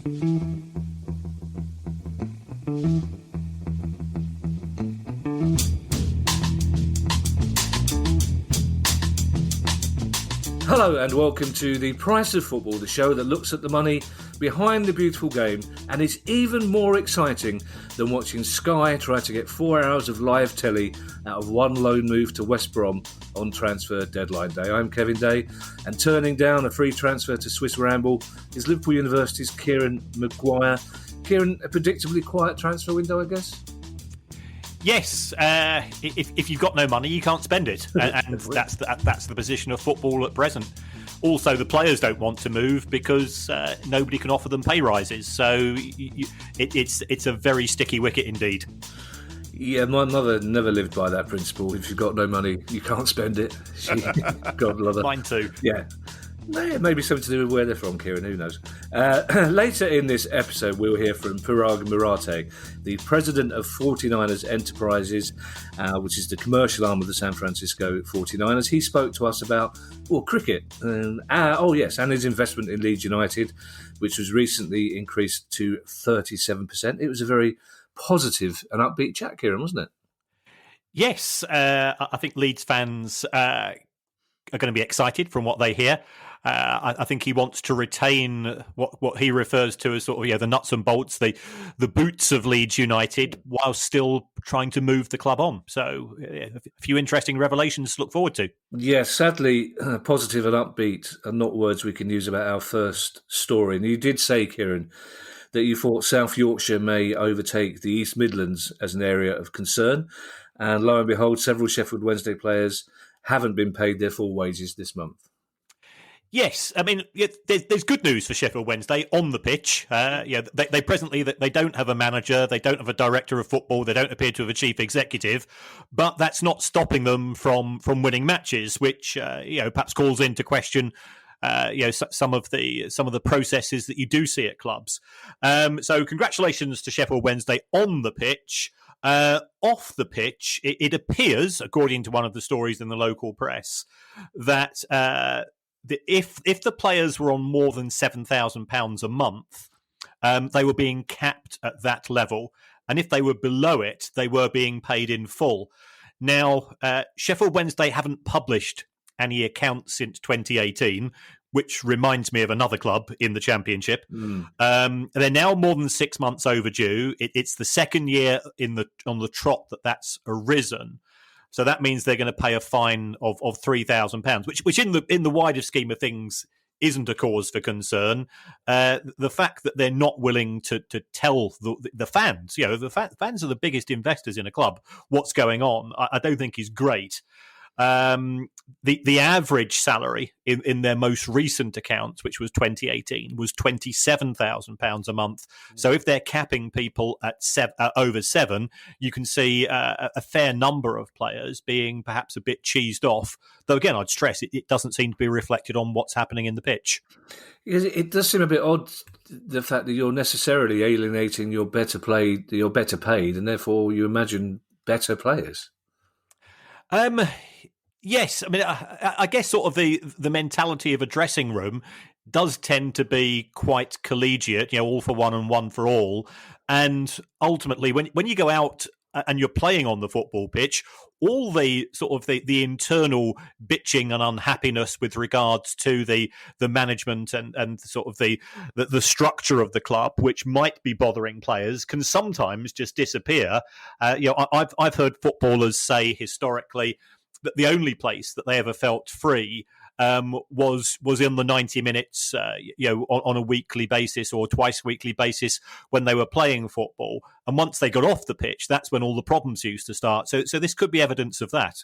Hello and welcome to The Price of Football, the show that looks at the money behind the beautiful game and is even more exciting than watching Sky try to get 4 hours of live telly out of one loan move to West Brom on transfer deadline day. I'm Kevin Day, and turning down a free transfer to Swiss Ramble is Liverpool University's Kieran Maguire. Kieran, a predictably quiet transfer window, I guess? Yes, if you've got no money, you can't spend it, and that's the position of football at present. Also, the players don't want to move because nobody can offer them pay rises. So it's a very sticky wicket indeed. Yeah, my mother never lived by that principle. If you've got no money, you can't spend it. God love her. Mine too. Yeah. Maybe something to do with where they're from, Kieran, who knows. Later in this episode, we'll hear from Paraag Marathe, the president of 49ers Enterprises, which is the commercial arm of the San Francisco 49ers. He spoke to us about, cricket, and his investment in Leeds United, which was recently increased to 37%. It was a very positive and upbeat chat, Kieran, wasn't it? Yes, I think Leeds fans are going to be excited from what they hear. I think he wants to retain what he refers to as sort of the nuts and bolts, the boots of Leeds United, while still trying to move the club on. So a few interesting revelations to look forward to. Yeah, sadly, positive and upbeat are not words we can use about our first story. And you did say, Kieran, that you thought South Yorkshire may overtake the East Midlands as an area of concern. And lo and behold, several Sheffield Wednesday players haven't been paid their full wages this month. Yes, I mean, there's good news for Sheffield Wednesday on the pitch. They presently they don't have a manager, they don't have a director of football, they don't appear to have a chief executive, but that's not stopping them from winning matches, which perhaps calls into question some of the processes that you do see at clubs. So congratulations to Sheffield Wednesday on the pitch. Off the pitch, it appears, according to one of the stories in the local press, that if the players were on more than £7,000 a month, they were being capped at that level, and if they were below it, they were being paid in full. Now, Sheffield Wednesday haven't published any accounts since 2018, which reminds me of another club in the Championship. They're now more than 6 months overdue. It's the second year on the trot that's arisen. So that means they're going to pay a fine of £3,000, which in the wider scheme of things isn't a cause for concern. The fact that they're not willing to tell the fans, the fans are the biggest investors in a club, what's going on, I don't think is great. The average salary in their most recent accounts, which was 2018, was £27,000 a month. So if they're capping people at over 7, you can see a fair number of players being perhaps a bit cheesed off. Though again, I'd stress it doesn't seem to be reflected on what's happening in the pitch. It does seem a bit odd, the fact that you're necessarily alienating your better paid, and therefore you imagine better players. Yes, I mean, I guess sort of the mentality of a dressing room does tend to be quite collegiate, all for one and one for all. And ultimately, when you go out and you're playing on the football pitch, all the sort of the internal bitching and unhappiness with regards to the management and sort of the structure of the club, which might be bothering players, can sometimes just disappear. I've heard footballers say historically that the only place that they ever felt free was in the 90 minutes, on a weekly basis or twice weekly basis when they were playing football. And once they got off the pitch, that's when all the problems used to start. So this could be evidence of that.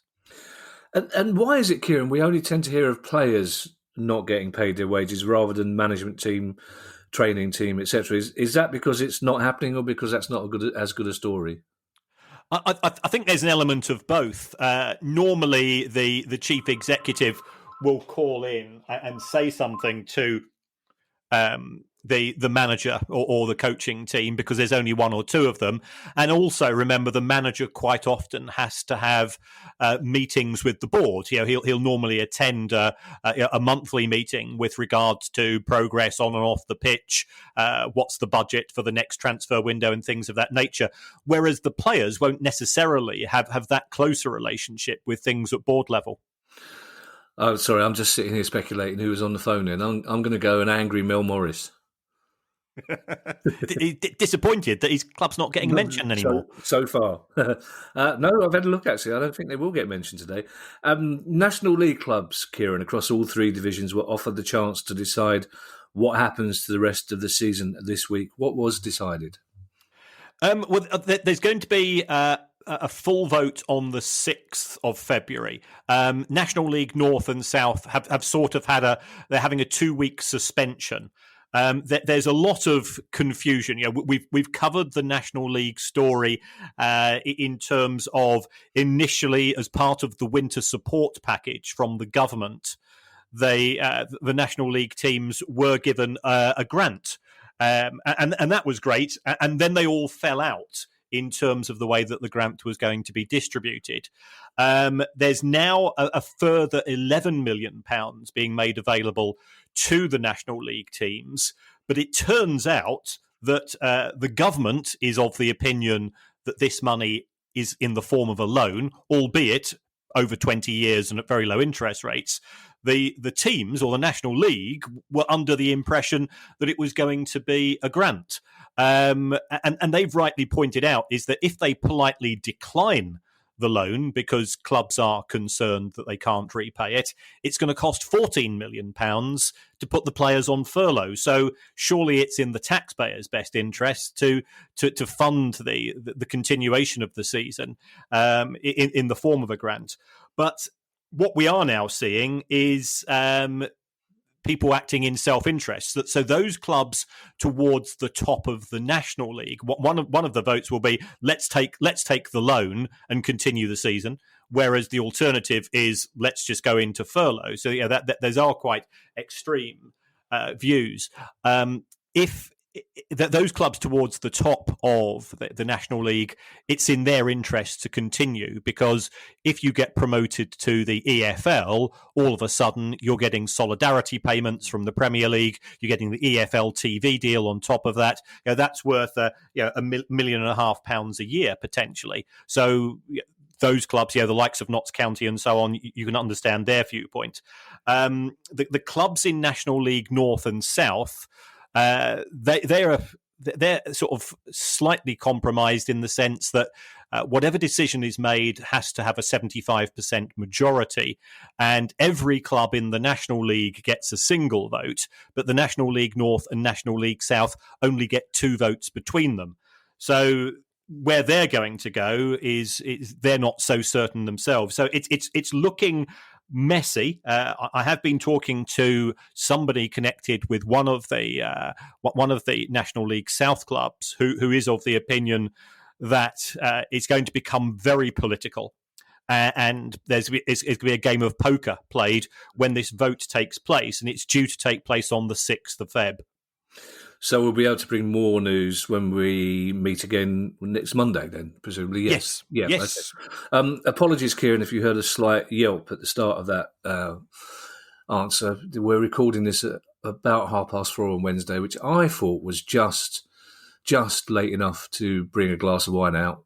And why is it, Kieran, we only tend to hear of players not getting paid their wages rather than management team, training team, etc.? Is that because it's not happening or because that's not as good a story? I think there's an element of both. Normally, the chief executive will call in and say something to the manager or the coaching team, because there's only one or two of them. And also remember, the manager quite often has to have meetings with the board. He'll normally attend a monthly meeting with regards to progress on and off the pitch, what's the budget for the next transfer window and things of that nature. Whereas the players won't necessarily have that closer relationship with things at board level. Oh, sorry, I'm just sitting here speculating who was on the phone, and I'm going to go an angry Mel Morris. Disappointed that his club's not getting mentioned anymore. So far. No, I've had a look, actually. I don't think they will get mentioned today. National League clubs, Kieran, across all three divisions were offered the chance to decide what happens to the rest of the season this week. What was decided? There's going to be a full vote on the 6th of February. National League North and South have sort of they're having a 2-week suspension. There's a lot of confusion. We've covered the National League story in terms of initially, as part of the winter support package from the government, the National League teams were given a grant, and that was great. And then they all fell out in terms of the way that the grant was going to be distributed. There's now a further £11 million being made available to the National League teams, but it turns out that the government is of the opinion that this money is in the form of a loan, albeit over 20 years and at very low interest rates. The teams, or the National League, were under the impression that it was going to be a grant. And they've rightly pointed out is that if they politely decline the loan because clubs are concerned that they can't repay it, it's going to cost £14 million to put the players on furlough. So surely it's in the taxpayers' best interest to fund the continuation of the season in the form of a grant. But what we are now seeing is people acting in self-interest. So those clubs towards the top of the National League, one of the votes will be let's take the loan and continue the season, whereas the alternative is let's just go into furlough. So those are quite extreme views. If those clubs towards the top of the National League, it's in their interest to continue, because if you get promoted to the EFL, all of a sudden you're getting solidarity payments from the Premier League, you're getting the EFL TV deal on top of that. That's worth £1.5 million a year potentially. So those clubs, the likes of Notts County and so on, you can understand their viewpoint. The clubs in National League North and South, they're sort of slightly compromised in the sense that whatever decision is made has to have a 75% majority, and every club in the National League gets a single vote, but the National League North and National League South only get 2 votes between them. So where they're going to go is they're not so certain themselves. So it's looking messy. I have been talking to somebody connected with one of the National League South clubs who is of the opinion that it's going to become very political, and it's going to be a game of poker played when this vote takes place, and it's due to take place on the 6th of Feb. So we'll be able to bring more news when we meet again next Monday, then, presumably. Yes. Yes. Okay. Apologies, Kieran, if you heard a slight yelp at the start of that answer. We're recording this at about 4:30 on Wednesday, which I thought was just late enough to bring a glass of wine out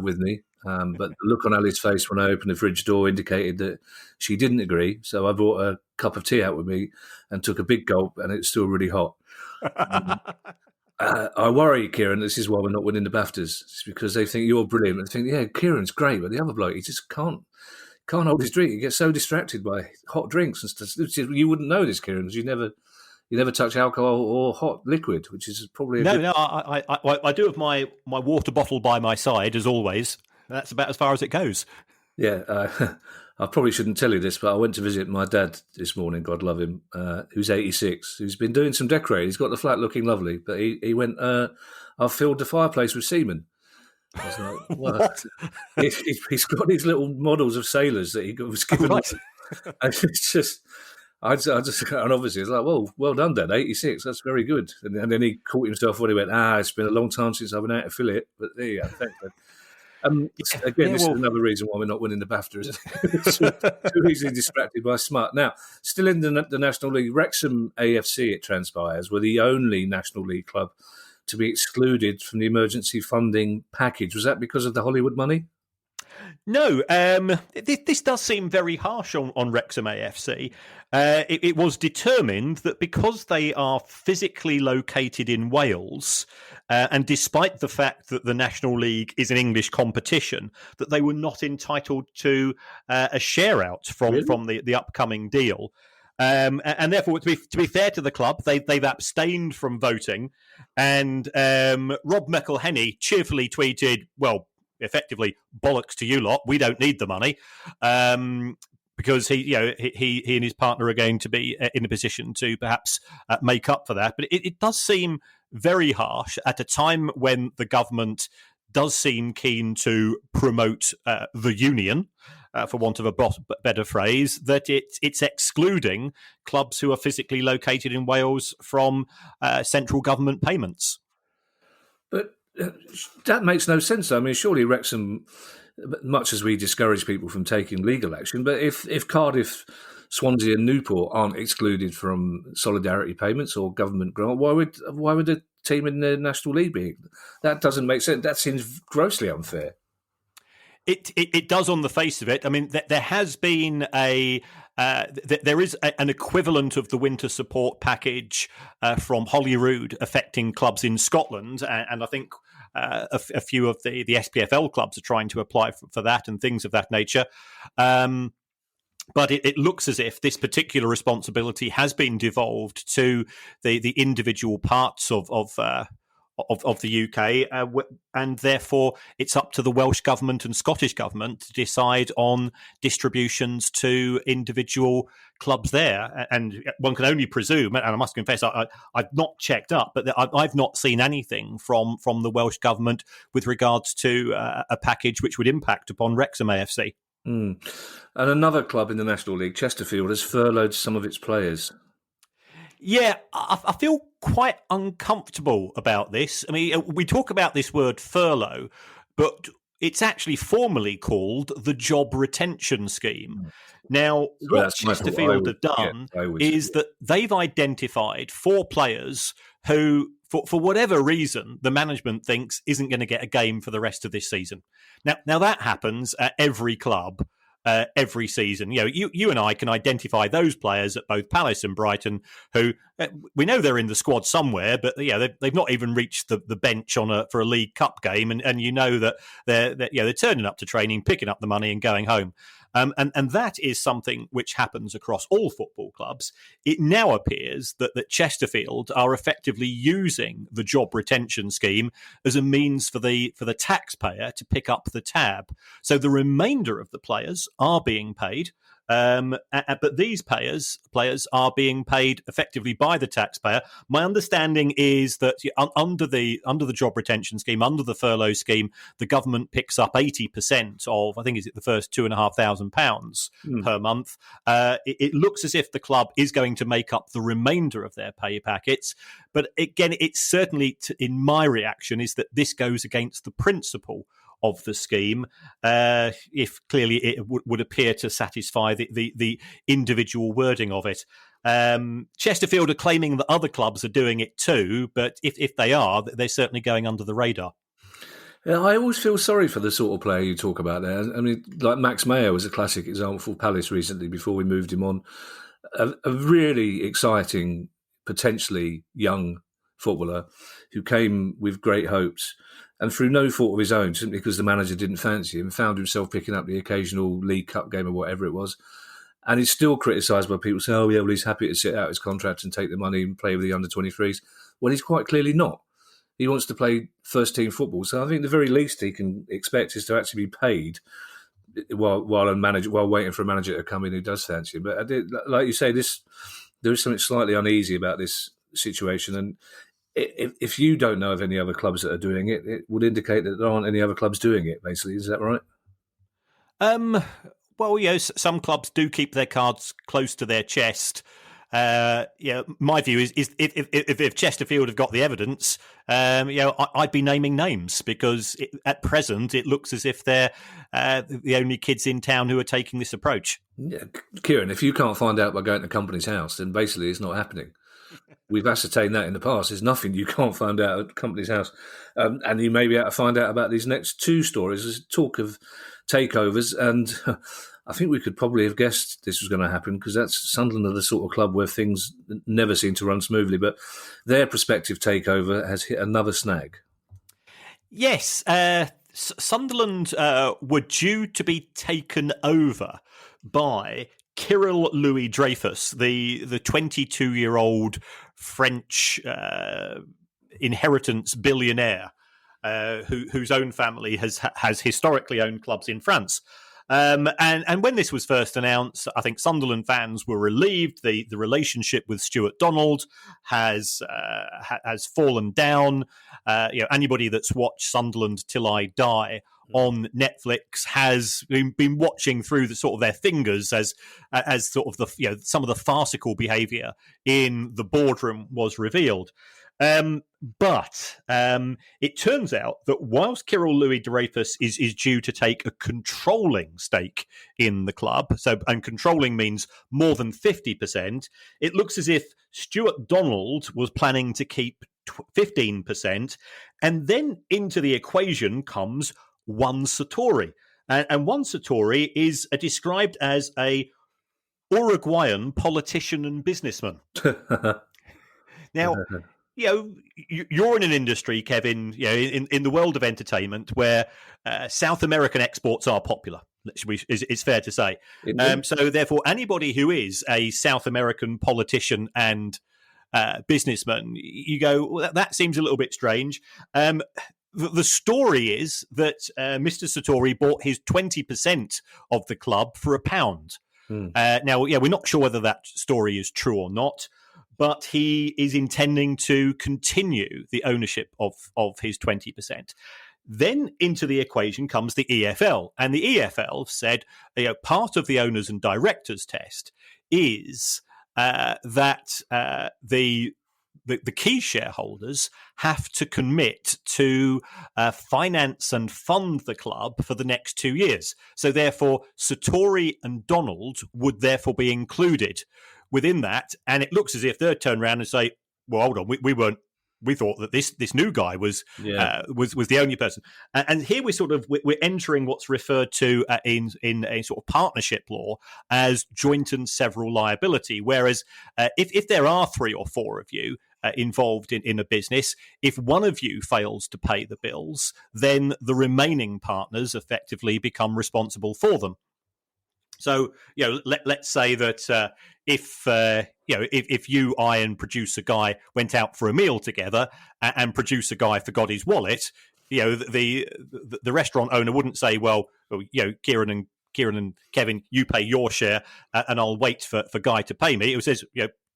with me. But the look on Ali's face when I opened the fridge door indicated that she didn't agree. So I brought a cup of tea out with me and took a big gulp, and it's still really hot. I worry, Kieran, this is why we're not winning the BAFTAs. It's because they think you're brilliant. They think, yeah, Kieran's great, but the other bloke, he just can't hold his drink. He gets so distracted by hot drinks and stuff. You wouldn't know this, Kieran, because you never touch alcohol or hot liquid, which is probably I do have my water bottle by my side, as always. That's about as far as it goes. Yeah, I probably shouldn't tell you this, but I went to visit my dad this morning, God love him, who's 86, who's been doing some decorating. He's got the flat looking lovely, but he went, I've filled the fireplace with semen. I was like, what? He's got these little models of sailors that he was given. Right. It's just, And obviously it's like, well done, Dad, 86, that's very good. And then he caught himself when he went, it's been a long time since I've been out to affiliate, but there you go, thanks, Dad. Again, this is another reason why we're not winning the BAFTA, isn't it? too easily distracted by smart. Now, still in the National League, Wrexham AFC, it transpires, were the only National League club to be excluded from the emergency funding package. Was that because of the Hollywood money? No, this does seem very harsh on Wrexham AFC. It was determined that because they are physically located in Wales, and despite the fact that the National League is an English competition, that they were not entitled to a share out from the upcoming deal. And therefore, to be fair to the club, they've abstained from voting. And Rob McElhenney cheerfully tweeted, well, effectively, bollocks to you lot. We don't need the money. Because he and his partner are going to be in a position to perhaps make up for that. But it does seem very harsh at a time when the government does seem keen to promote the union, for want of a better phrase, that it's excluding clubs who are physically located in Wales from central government payments. But that makes no sense. I mean, surely Wrexham, much as we discourage people from taking legal action, but if Cardiff, Swansea and Newport aren't excluded from solidarity payments or government grant, why would a team in the National League be? That doesn't make sense. That seems grossly unfair. It does on the face of it. I mean, there has been there is an equivalent of the winter support package from Holyrood affecting clubs in Scotland, and I think a few of the SPFL clubs are trying to apply for that and things of that nature. But it looks as if this particular responsibility has been devolved to the individual parts of the UK, and therefore it's up to the Welsh government and Scottish government to decide on distributions to individual clubs there. And one can only presume, and I must confess, I've not checked up, but I've not seen anything from the Welsh government with regards to a package which would impact upon Wrexham AFC. And another club in the National League, Chesterfield, has furloughed some of its players. Yeah, I feel quite uncomfortable about this. I mean, we talk about this word furlough, but it's actually formally called the Job Retention Scheme. Now, what Chesterfield have done is that they've identified 4 players who, for whatever reason, the management thinks isn't going to get a game for the rest of this season. Now that happens at every club. Every season, you and I can identify those players at both Palace and Brighton who we know they're in the squad somewhere, but they've not even reached the bench for a League Cup game, and you know that they're turning up to training, picking up the money, and going home. And that is something which happens across all football clubs. It now appears that Chesterfield are effectively using the job retention scheme as a means for the taxpayer to pick up the tab. So the remainder of the players are being paid. But these players are being paid effectively by the taxpayer. My understanding is that under the job retention scheme, under the furlough scheme, the government picks up 80% of, I think, is it the first £2,500 per month. It looks as if the club is going to make up the remainder of their pay packets. But again, it's certainly, in my reaction, is that this goes against the principle of the scheme, if clearly it would appear to satisfy the individual wording of it. Chesterfield are claiming that other clubs are doing it too, but if they are, they're certainly going under the radar. Yeah, I always feel sorry for the sort of player you talk about there. I mean, like Max Mayer was a classic example for Palace recently before we moved him on. A really exciting, potentially young footballer who came with great hopes, and through no fault of his own, simply because the manager didn't fancy him, found himself picking up the occasional League Cup game or whatever it was. And he's still criticised by people saying, well, he's happy to sit out his contract and take the money and play with the under-23s. Well, he's quite clearly not. He wants to play first-team football. So I think the very least he can expect is to actually be paid while waiting for a manager to come in who does fancy him. But like you say, there is something slightly uneasy about this situation. And if you don't know of any other clubs that are doing it, it would indicate that there aren't any other clubs doing it, basically. Is that right? Well, some clubs do keep their cards close to their chest. My view is if Chesterfield have got the evidence, I'd be naming names because at present it looks as if they're the only kids in town who are taking this approach. Yeah, Kieran, if you can't find out by going to company's house, then basically it's not happening. We've ascertained that in the past. There's nothing you can't find out at company's house. And you may be able to find out about these next two stories. There's talk of takeovers, and I think we could probably have guessed this was going to happen because that's Sunderland are the sort of club where things never seem to run smoothly. But their prospective takeover has hit another snag. Yes, Sunderland were due to be taken over by Kirill Louis Dreyfus, the 22-year-old French inheritance billionaire whose own family has historically owned clubs in France. And when this was first announced, I think Sunderland fans were relieved. The relationship with Stuart Donald has fallen down. Anybody that's watched Sunderland Till I Die on Netflix has been watching through the sort of their fingers as sort of the some of the farcical behaviour in the boardroom was revealed. But it turns out that whilst Kirill Louis Dreyfus is due to take a controlling stake in the club, and controlling means more than 50%, it looks as if Stuart Donald was planning to keep 15%, and then into the equation comes One Sartori. And One Sartori is described as a Uruguayan politician and businessman. Now, you're in an industry, Kevin, in the world of entertainment where South American exports are popular. It's fair to say. So therefore, anybody who is a South American politician and businessman, you go, well, that seems a little bit strange. The story is that Mr. Sartori bought his 20% of the club for £1. Now, we're not sure whether that story is true or not, but he is intending to continue the ownership of his 20%. Then into the equation comes the EFL, and the EFL said part of the owners and directors test is that the key shareholders have to commit to finance and fund the club for the next 2 years. So therefore, Sartori and Donald would therefore be included within that. And it looks as if they'd turn around and say, well, hold on, we thought that this new guy was the only person. And here we're entering what's referred to in a sort of partnership law as joint and several liability. Whereas if there are 3 or 4 of you involved in a business, if one of you fails to pay the bills, then the remaining partners effectively become responsible for them. So, let's say that if you, I, and producer Guy went out for a meal together, and producer Guy forgot his wallet, the restaurant owner wouldn't say, well, Kieran and Kevin, you pay your share, and I'll wait for Guy to pay me. It says,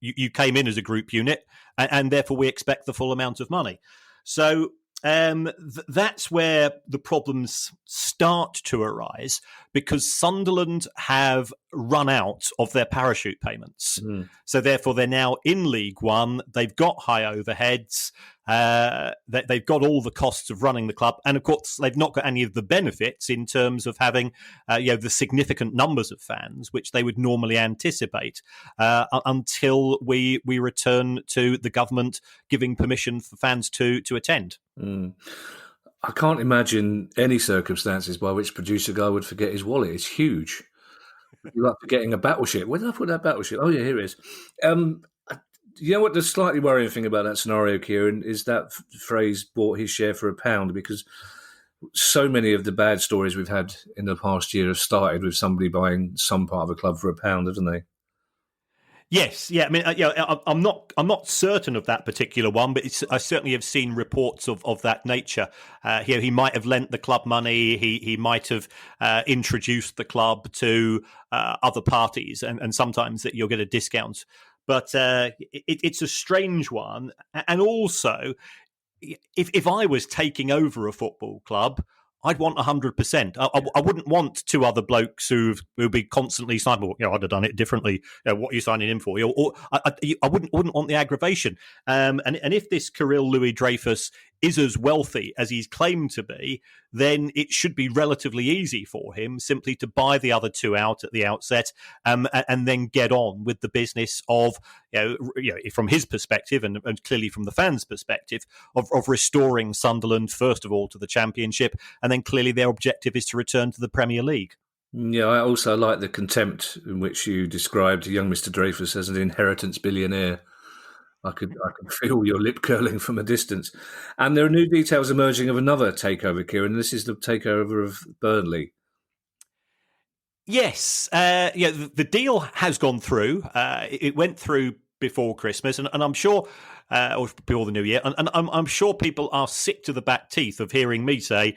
you came in as a group unit, and therefore we expect the full amount of money. So that's where the problems start to arise, because Sunderland have run out of their parachute payments. So therefore they're now in League One. They've got high overheads. They've got all the costs of running the club. And of course, they've not got any of the benefits in terms of having the significant numbers of fans, which they would normally anticipate until we return to the government giving permission for fans to attend. I can't imagine any circumstances by which producer Guy would forget his wallet. It's huge. You're like forgetting a battleship. Where did I put that battleship? Oh, yeah, here it is. You know what the slightly worrying thing about that scenario, Kieran, is that phrase bought his share for £1, because so many of the bad stories we've had in the past year have started with somebody buying some part of a club for £1, haven't they? Yes, yeah. I mean, I'm not certain of that particular one, but I certainly have seen reports of that nature. He might have lent the club money. He might have introduced the club to other parties, and sometimes that you'll get a discount. But it's a strange one, and also, if I was taking over a football club, I'd want 100%. I wouldn't want two other blokes who'll be constantly signing. Well, I'd have done it differently. What are you signing in for? Or I wouldn't want the aggravation. And if this Kirill Louis Dreyfus is as wealthy as he's claimed to be, then it should be relatively easy for him simply to buy the other two out at the outset, and then get on with the business of, from his perspective and clearly from the fans' perspective, of restoring Sunderland first of all to the Championship, and then clearly their objective is to return to the Premier League. Yeah, I also like the contempt in which you described young Mr. Dreyfus as an inheritance billionaire. I could feel your lip curling from a distance. And there are new details emerging of another takeover, Kieran. This is the takeover of Burnley. Yes. The deal has gone through. It went through before Christmas, and I'm sure, or before the New Year, and I'm sure people are sick to the back teeth of hearing me say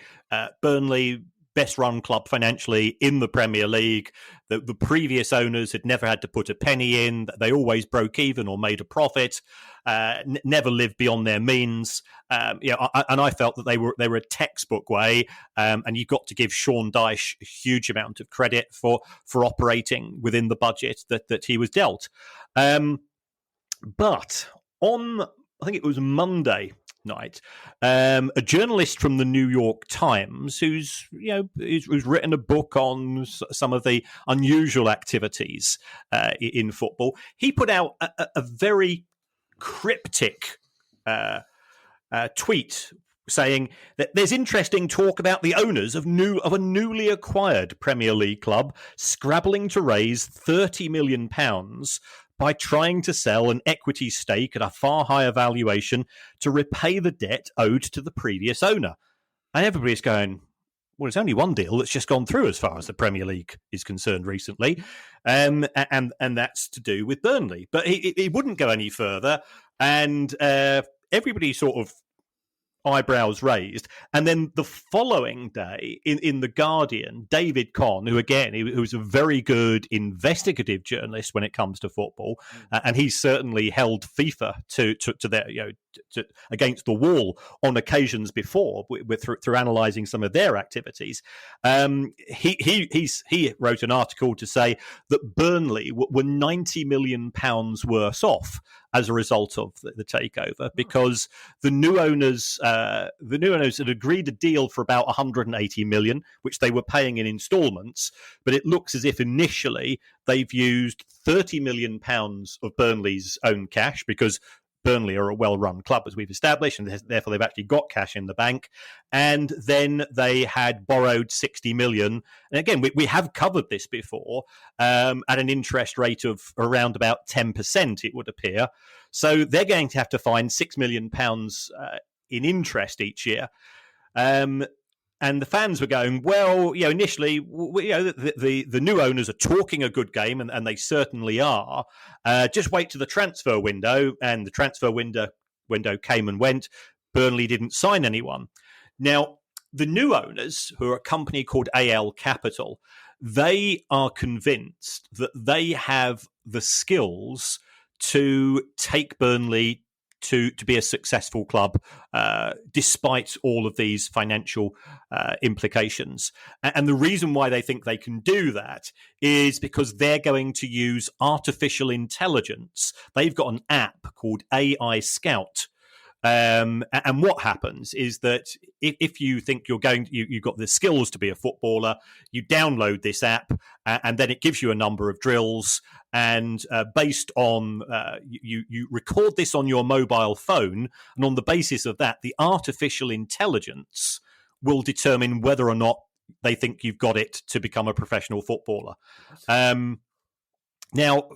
Burnley, best run club financially in the Premier League. The previous owners had never had to put a penny in. They always broke even or made a profit. Never lived beyond their means. And I felt that they were a textbook way. And you've got to give Sean Dyche a huge amount of credit for operating within the budget that he was dealt. But on, I think it was Monday night, a journalist from the New York Times who's written a book on some of the unusual activities in football, he put out a very cryptic tweet saying that there's interesting talk about the owners of a newly acquired Premier League club scrabbling to raise £30 million by trying to sell an equity stake at a far higher valuation to repay the debt owed to the previous owner. And everybody's going, well, it's only one deal that's just gone through as far as the Premier League is concerned recently, and that's to do with Burnley. But he wouldn't go any further, and everybody sort of eyebrows raised. And then the following day in The Guardian, David Conn, who's a very good investigative journalist when it comes to football, and he's certainly held FIFA to their against the wall on occasions before through analysing some of their activities. He wrote an article to say that Burnley were £90 million worse off as a result of the takeover, because the new owners had agreed a deal for about 180 million, which they were paying in instalments. But it looks as if initially they've used 30 million pounds of Burnley's own cash, because Burnley are a well-run club, as we've established, and therefore they've actually got cash in the bank. And then they had borrowed 60 million. And again, we have covered this before, at an interest rate of around about 10%, it would appear. So they're going to have to find £6 million in interest each year. And the fans were going, well, initially, the new owners are talking a good game, and they certainly are. Just wait to the transfer window, and the transfer window came and went. Burnley didn't sign anyone. Now, the new owners, who are a company called AL Capital, they are convinced that they have the skills to take Burnley to be a successful club, despite all of these financial implications. And the reason why they think they can do that is because they're going to use artificial intelligence. They've got an app called AI Scout. And what happens is that if you think you've got the skills to be a footballer, you download this app, and then it gives you a number of drills. And based on you record this on your mobile phone, and on the basis of that, the artificial intelligence will determine whether or not they think you've got it to become a professional footballer. Now,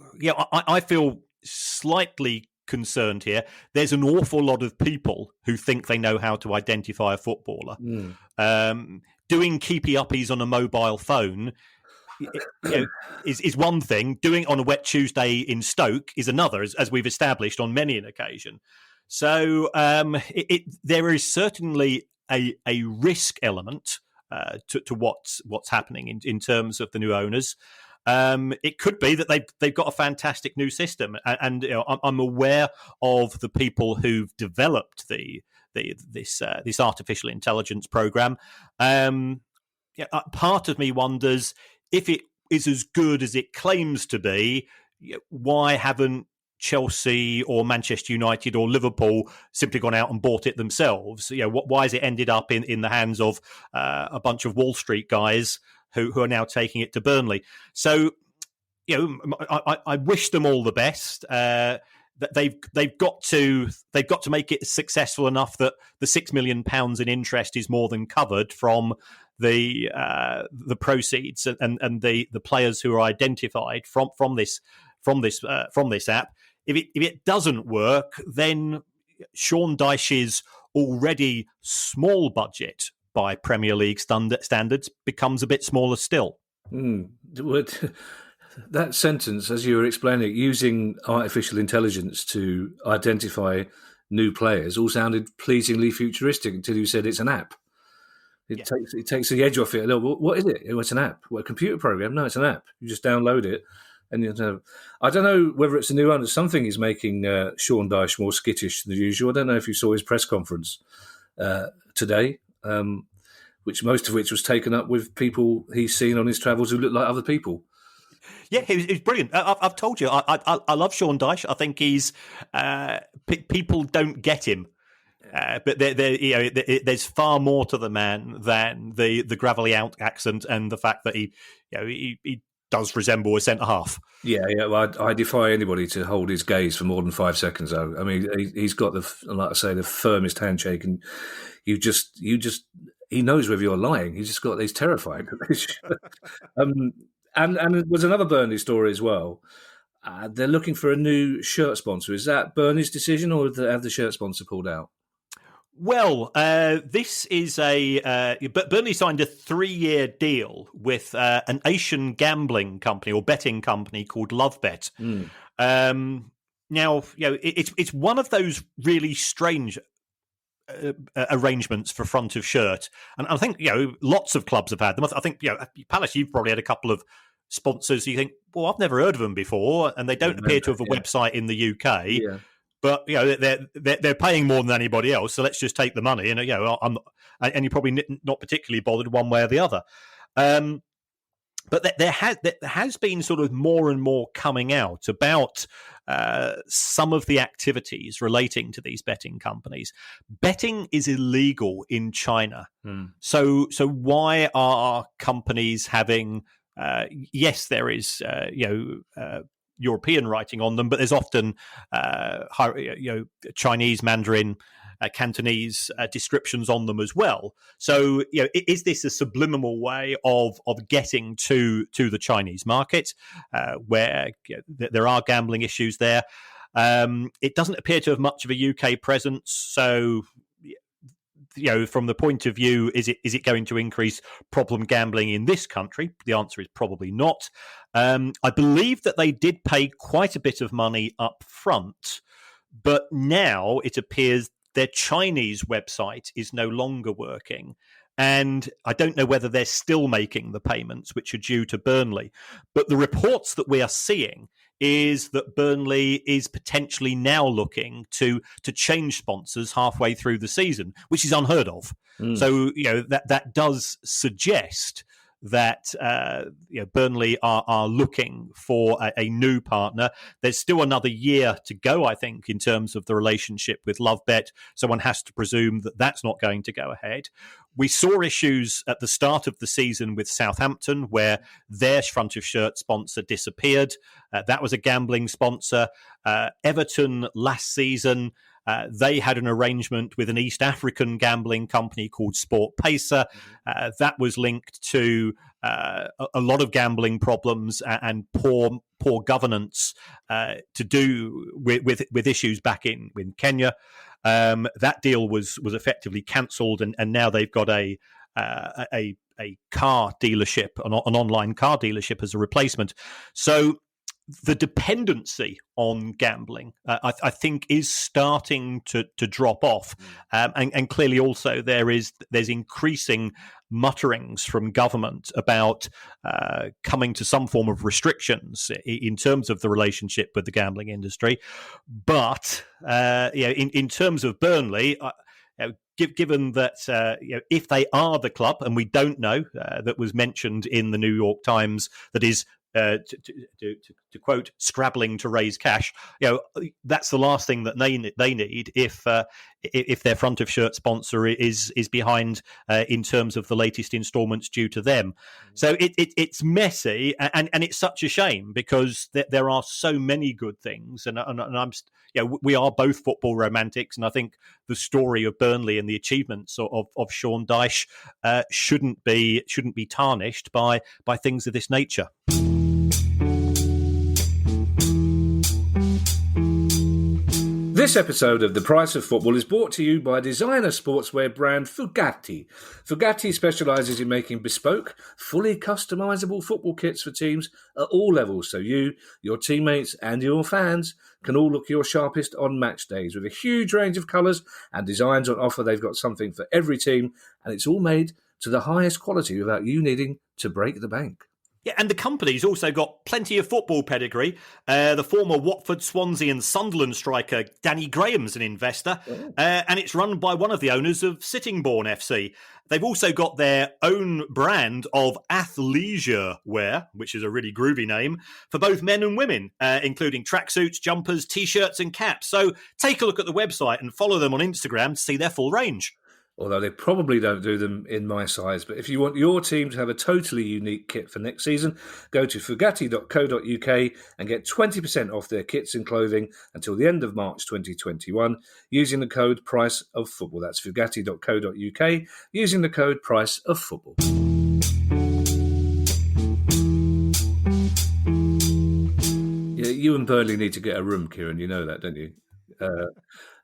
I feel slightly concerned here. There's an awful lot of people who think they know how to identify a footballer. Doing keepy-uppies on a mobile phone is one thing. Doing it on a wet Tuesday in Stoke is another, as we've established on many an occasion. So there is certainly a risk element to what's happening in terms of the new owners. It could be that they've got a fantastic new system, and I'm aware of the people who've developed the this artificial intelligence program. Part of me wonders if it is as good as it claims to be. Why haven't Chelsea or Manchester United or Liverpool simply gone out and bought it themselves? Why has it ended up in the hands of a bunch of Wall Street guys who are now taking it to Burnley? So, I wish them all the best. They've got to make it successful enough that the £6 million in interest is more than covered from the proceeds and the players who are identified from this app. If it doesn't work, then Sean Dyche's already small budget by Premier League standards becomes a bit smaller still. That sentence, as you were explaining it, using artificial intelligence to identify new players, all sounded pleasingly futuristic until you said it's an app. It takes the edge off it a little. What is it? Oh, it's an app. What, a computer program? No, it's an app. You just download it. And I don't know whether it's a new one. Something is making Sean Dyche more skittish than usual. I don't know if you saw his press conference today, most of which was taken up with people he's seen on his travels who look like other people. Yeah, he was brilliant. I've told you, I love Sean Dyche. I think he's people don't get him. But there's far more to the man than the gravelly out accent and the fact that he does resemble a centre half. Yeah. Well, I defy anybody to hold his gaze for more than 5 seconds. Though I mean, he's got the firmest handshake, and he knows whether you're lying. He's just got these terrifying. And there was another Burnley story as well. They're looking for a new shirt sponsor. Is that Burnley's decision, or have the shirt sponsor pulled out? Well, this is Burnley signed a 3-year deal with an Asian gambling company or betting company called LoveBet. Now, it's one of those really strange arrangements for front of shirt, and I think lots of clubs have had them. I think Palace, you've probably had a couple of sponsors. You think, well, I've never heard of them before, and they don't appear to have a website in the UK. Yeah. But they're paying more than anybody else, so let's just take the money. And and you're probably not particularly bothered one way or the other. But there has been sort of more and more coming out about some of the activities relating to these betting companies. Betting is illegal in China, so why are companies having? Yes, there is European writing on them, but there's often Chinese, Mandarin, Cantonese descriptions on them as well. So, is this a subliminal way of getting to the Chinese market, where there are gambling issues there? It doesn't appear to have much of a UK presence, so. From the point of view, is it going to increase problem gambling in this country? The answer is probably not. I believe that they did pay quite a bit of money up front, but now it appears their Chinese website is no longer working. And I don't know whether they're still making the payments which are due to Burnley. But the reports that we are seeing is that Burnley is potentially now looking to change sponsors halfway through the season, which is unheard of. So, that does suggest that Burnley are looking for a new partner. There's still another year to go, I think, in terms of the relationship with LoveBet. So one has to presume that that's not going to go ahead. We saw issues at the start of the season with Southampton, where their front of shirt sponsor disappeared. That was a gambling sponsor. Everton last season, they had an arrangement with an East African gambling company called Sport Pacer. That was linked to a lot of gambling problems and poor governance to do with issues back in Kenya. That deal was effectively cancelled, and now they've got a car dealership, an online car dealership as a replacement. So the dependency on gambling, I think, is starting to drop off, and clearly also there's increasing mutterings from government about coming to some form of restrictions in terms of the relationship with the gambling industry. But in terms of Burnley, given that if they are the club, and we don't know, that was mentioned in the New York Times, that is, to quote, scrabbling to raise cash. That's the last thing that they need if their front of shirt sponsor is behind in terms of the latest instalments due to them. So it's messy, and it's such a shame, because there are so many good things, and I'm we are both football romantics, and I think the story of Burnley and the achievements of Sean Dyche shouldn't be tarnished by things of this nature. This episode of The Price of Football is brought to you by designer sportswear brand Fugati. Fugati specialises in making bespoke, fully customisable football kits for teams at all levels, so you, your teammates and your fans can all look your sharpest on match days. With a huge range of colours and designs on offer, they've got something for every team, and it's all made to the highest quality without you needing to break the bank. Yeah, and the company's also got plenty of football pedigree. The former Watford, Swansea and Sunderland striker Danny Graham's an investor, and it's run by one of the owners of Sittingbourne FC. They've also got their own brand of athleisure wear, which is a really groovy name, for both men and women, including tracksuits, jumpers, T-shirts and caps. So take a look at the website and follow them on Instagram to see their full range. Although they probably don't do them in my size. But if you want your team to have a totally unique kit for next season, go to fugati.co.uk and get 20% off their kits and clothing until the end of March 2021 using the code PRICEOFFOOTBALL. That's fugati.co.uk using the code PRICEOFFOOTBALL. Yeah, you and Burnley need to get a room, Kieran. You know that, don't you?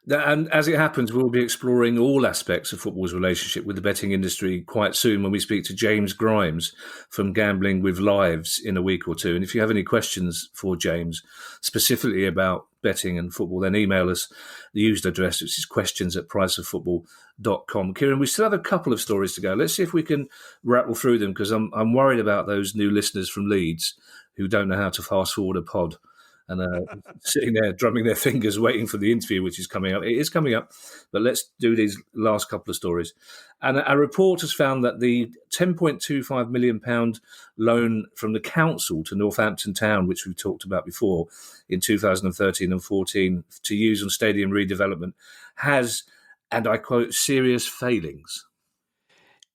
And as it happens, we'll be exploring all aspects of football's relationship with the betting industry quite soon when we speak to James Grimes from Gambling with Lives in a week or two. And if you have any questions for James, specifically about betting and football, then email us the used address, which is questions@priceoffootball.com. Kieran, we still have a couple of stories to go. Let's see if we can rattle through them, because I'm worried about those new listeners from Leeds who don't know how to fast forward a pod. And sitting there drumming their fingers waiting for the interview, which is coming up. It is coming up, but let's do these last couple of stories. And a report has found that the £10.25 million loan from the council to Northampton Town, which we've talked about before in 2013 and 14, to use on stadium redevelopment, has, and I quote, serious failings.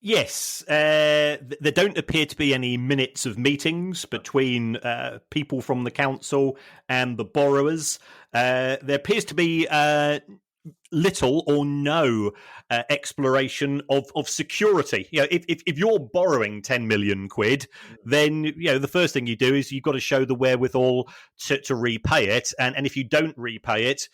Yes, there don't appear to be any minutes of meetings between people from the council and the borrowers. There appears to be little or no exploration of security. If you're borrowing 10 million quid, then the first thing you do is you've got to show the wherewithal to repay it. And if you don't repay it,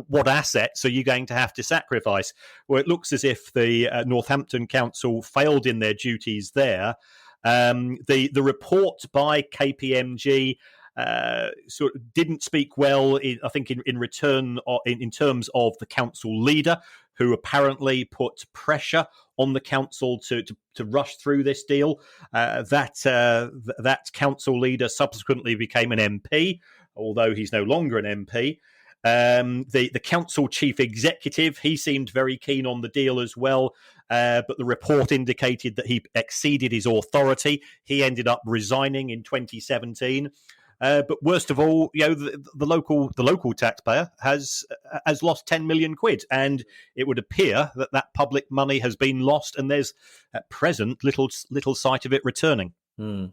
what assets are you going to have to sacrifice? Well, it looks as if the Northampton Council failed in their duties there. The report by KPMG sort of didn't speak well, I think, in return, in terms of the council leader, who apparently put pressure on the council to rush through this deal. That council leader subsequently became an MP, although he's no longer an MP. The council chief executive, he seemed very keen on the deal as well, but the report indicated that he exceeded his authority. He ended up resigning in 2017. But worst of all, the local taxpayer has lost 10 million quid, and it would appear that public money has been lost, and there's at present little sight of it returning. Well,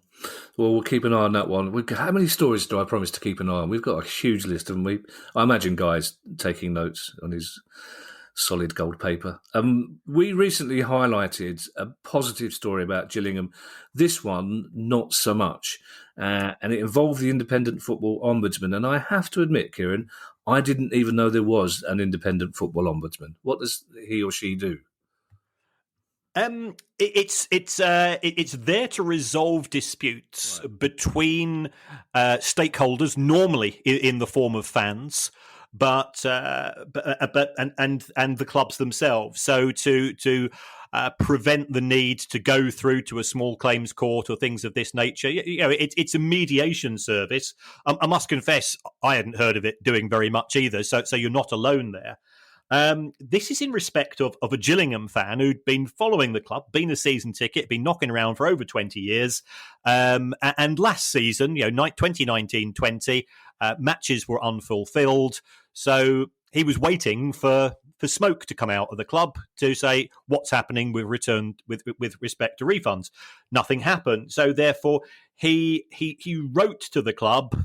we'll keep an eye on that one. How many stories do I promise to keep an eye on? We've got a huge list, haven't we? I imagine Guy's taking notes on his solid gold paper. We recently highlighted a positive story about Gillingham. This one, not so much. And it involved the independent football ombudsman. And I have to admit, Kieran, I didn't even know there was an independent football ombudsman. What does he or she do? It's there to resolve disputes between stakeholders, normally in the form of fans, but the clubs themselves. So to prevent the need to go through to a small claims court or things of this nature, it's a mediation service. I must confess, I hadn't heard of it doing very much either. So you're not alone there. This is in respect of a Gillingham fan who'd been following the club, been a season ticket, been knocking around for over 20 years. And last season, 2019-20, matches were unfulfilled. So he was waiting for smoke to come out of the club to say what's happening with respect to refunds. Nothing happened. So therefore, he wrote to the club,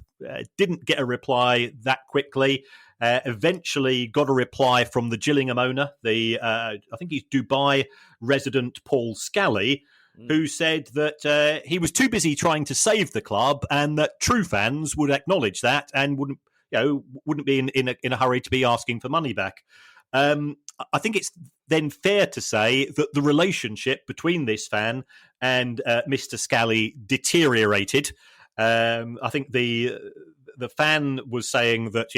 didn't get a reply that quickly. Eventually got a reply from the Gillingham owner, I think he's Dubai resident Paul Scally, who said that he was too busy trying to save the club and that true fans would acknowledge that and wouldn't be in a hurry to be asking for money back. I think it's then fair to say that the relationship between this fan and Mr. Scally deteriorated. I think the fan was saying that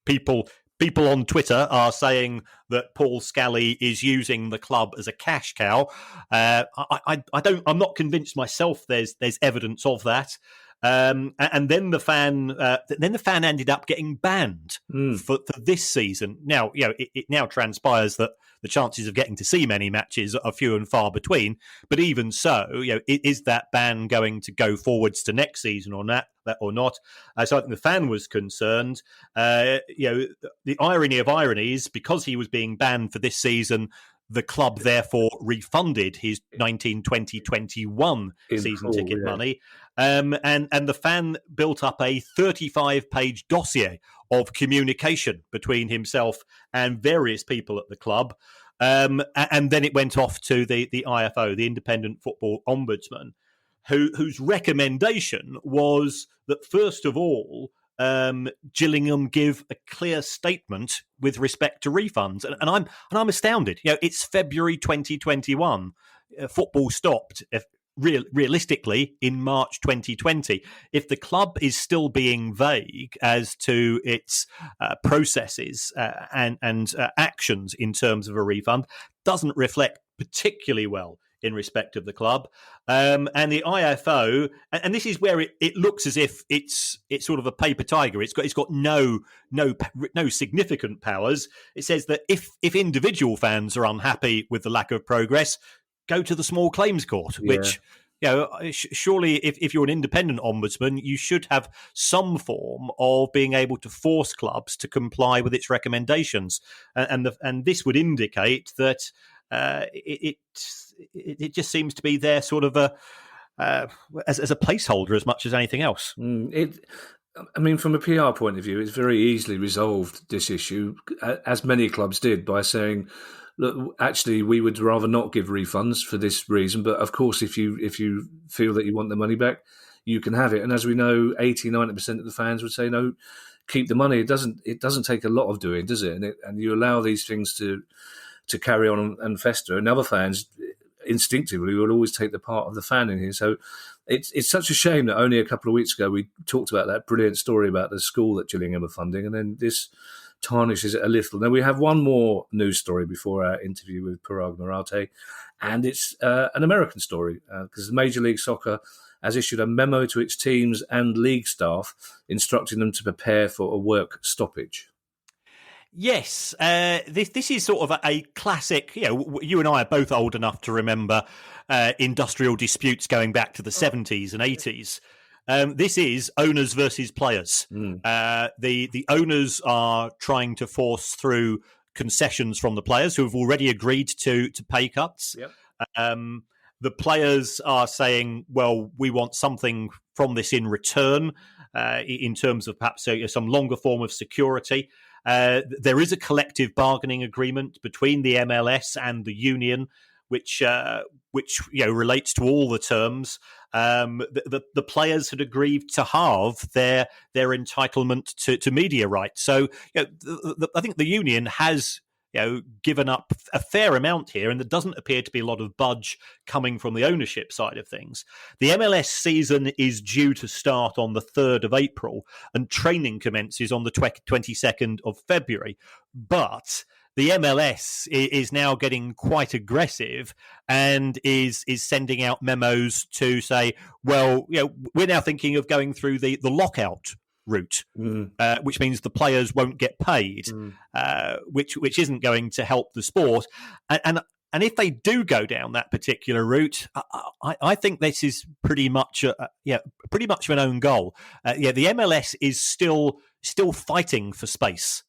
people on Twitter are saying that Paul Scally is using the club as a cash cow. I'm not convinced myself. There's evidence of that. And then the fan ended up getting banned for this season. Now, it now transpires that the chances of getting to see many matches are few and far between. But even so, is that ban going to go forwards to next season or not? So I think the fan was concerned. The irony of ironies, because he was being banned for this season, the club therefore refunded his 1920-21 season ticket money. And the fan built up a 35-page dossier of communication between himself and various people at the club. And then it went off to the IFO, the Independent Football Ombudsman, whose recommendation was that, first of all, Gillingham give a clear statement with respect to refunds, and I'm astounded. It's February 2021. Football stopped realistically in March 2020. If the club is still being vague as to its processes and actions in terms of a refund, doesn't reflect particularly well in respect of the club. And the IFO, and this is where it looks as if it's sort of a paper tiger. It's got no significant powers. It says that if individual fans are unhappy with the lack of progress, go to the small claims court, which surely if you're an independent ombudsman, you should have some form of being able to force clubs to comply with its recommendations. And this would indicate that it just seems to be there sort of as a placeholder as much as anything else. From a PR point of view, it's very easily resolved, this issue, as many clubs did, by saying, look, actually, we would rather not give refunds for this reason. But of course, if you feel that you want the money back, you can have it. And as we know, 80-90% of the fans would say, no, keep the money. It doesn't take a lot of doing, does it? And you allow these things to carry on and fester. And other fans instinctively will always take the part of the fan in here. So it's such a shame that only a couple of weeks ago we talked about that brilliant story about the school that Gillingham are funding, and then this tarnishes it a little. Now, we have one more news story before our interview with Paraag Marathe, and it's an American story, because Major League Soccer has issued a memo to its teams and league staff instructing them to prepare for a work stoppage. Yes, this is sort of a classic. You and I are both old enough to remember industrial disputes going back to the 70s and 80s. This is owners versus players. The owners are trying to force through concessions from the players who have already agreed to pay cuts. Yep. The players are saying, well, we want something from this in return, in terms of perhaps some longer form of security. There is a collective bargaining agreement between the MLS and the union, which relates to all the terms. The players had agreed to halve their entitlement to media rights. So I think the union has given up a fair amount here, and there doesn't appear to be a lot of budge coming from the ownership side of things. The MLS season is due to start on the 3rd of April, and training commences on the 22nd of February. But the MLS is now getting quite aggressive and is sending out memos to say, well, we're now thinking of going through the lockout route, which means the players won't get paid, which isn't going to help the sport. And if they do go down that particular route, I think this is pretty much an own goal. The MLS is still fighting for space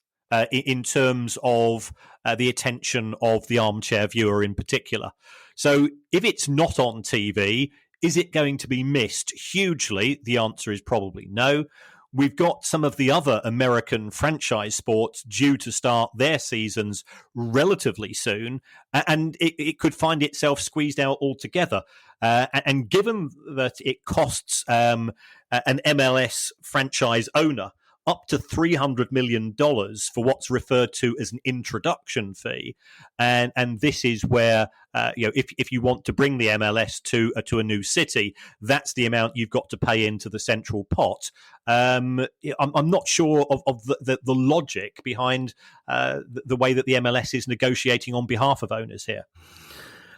in terms of the attention of the armchair viewer in particular. So if it's not on TV, is it going to be missed hugely? The answer is probably no. We've got some of the other American franchise sports due to start their seasons relatively soon, and it could find itself squeezed out altogether. And given that it costs an MLS franchise owner up to $300 million for what's referred to as an introduction fee, and this is where if you want to bring the MLS to a new city, that's the amount you've got to pay into the central pot. I'm not sure of the logic behind the way that the MLS is negotiating on behalf of owners here.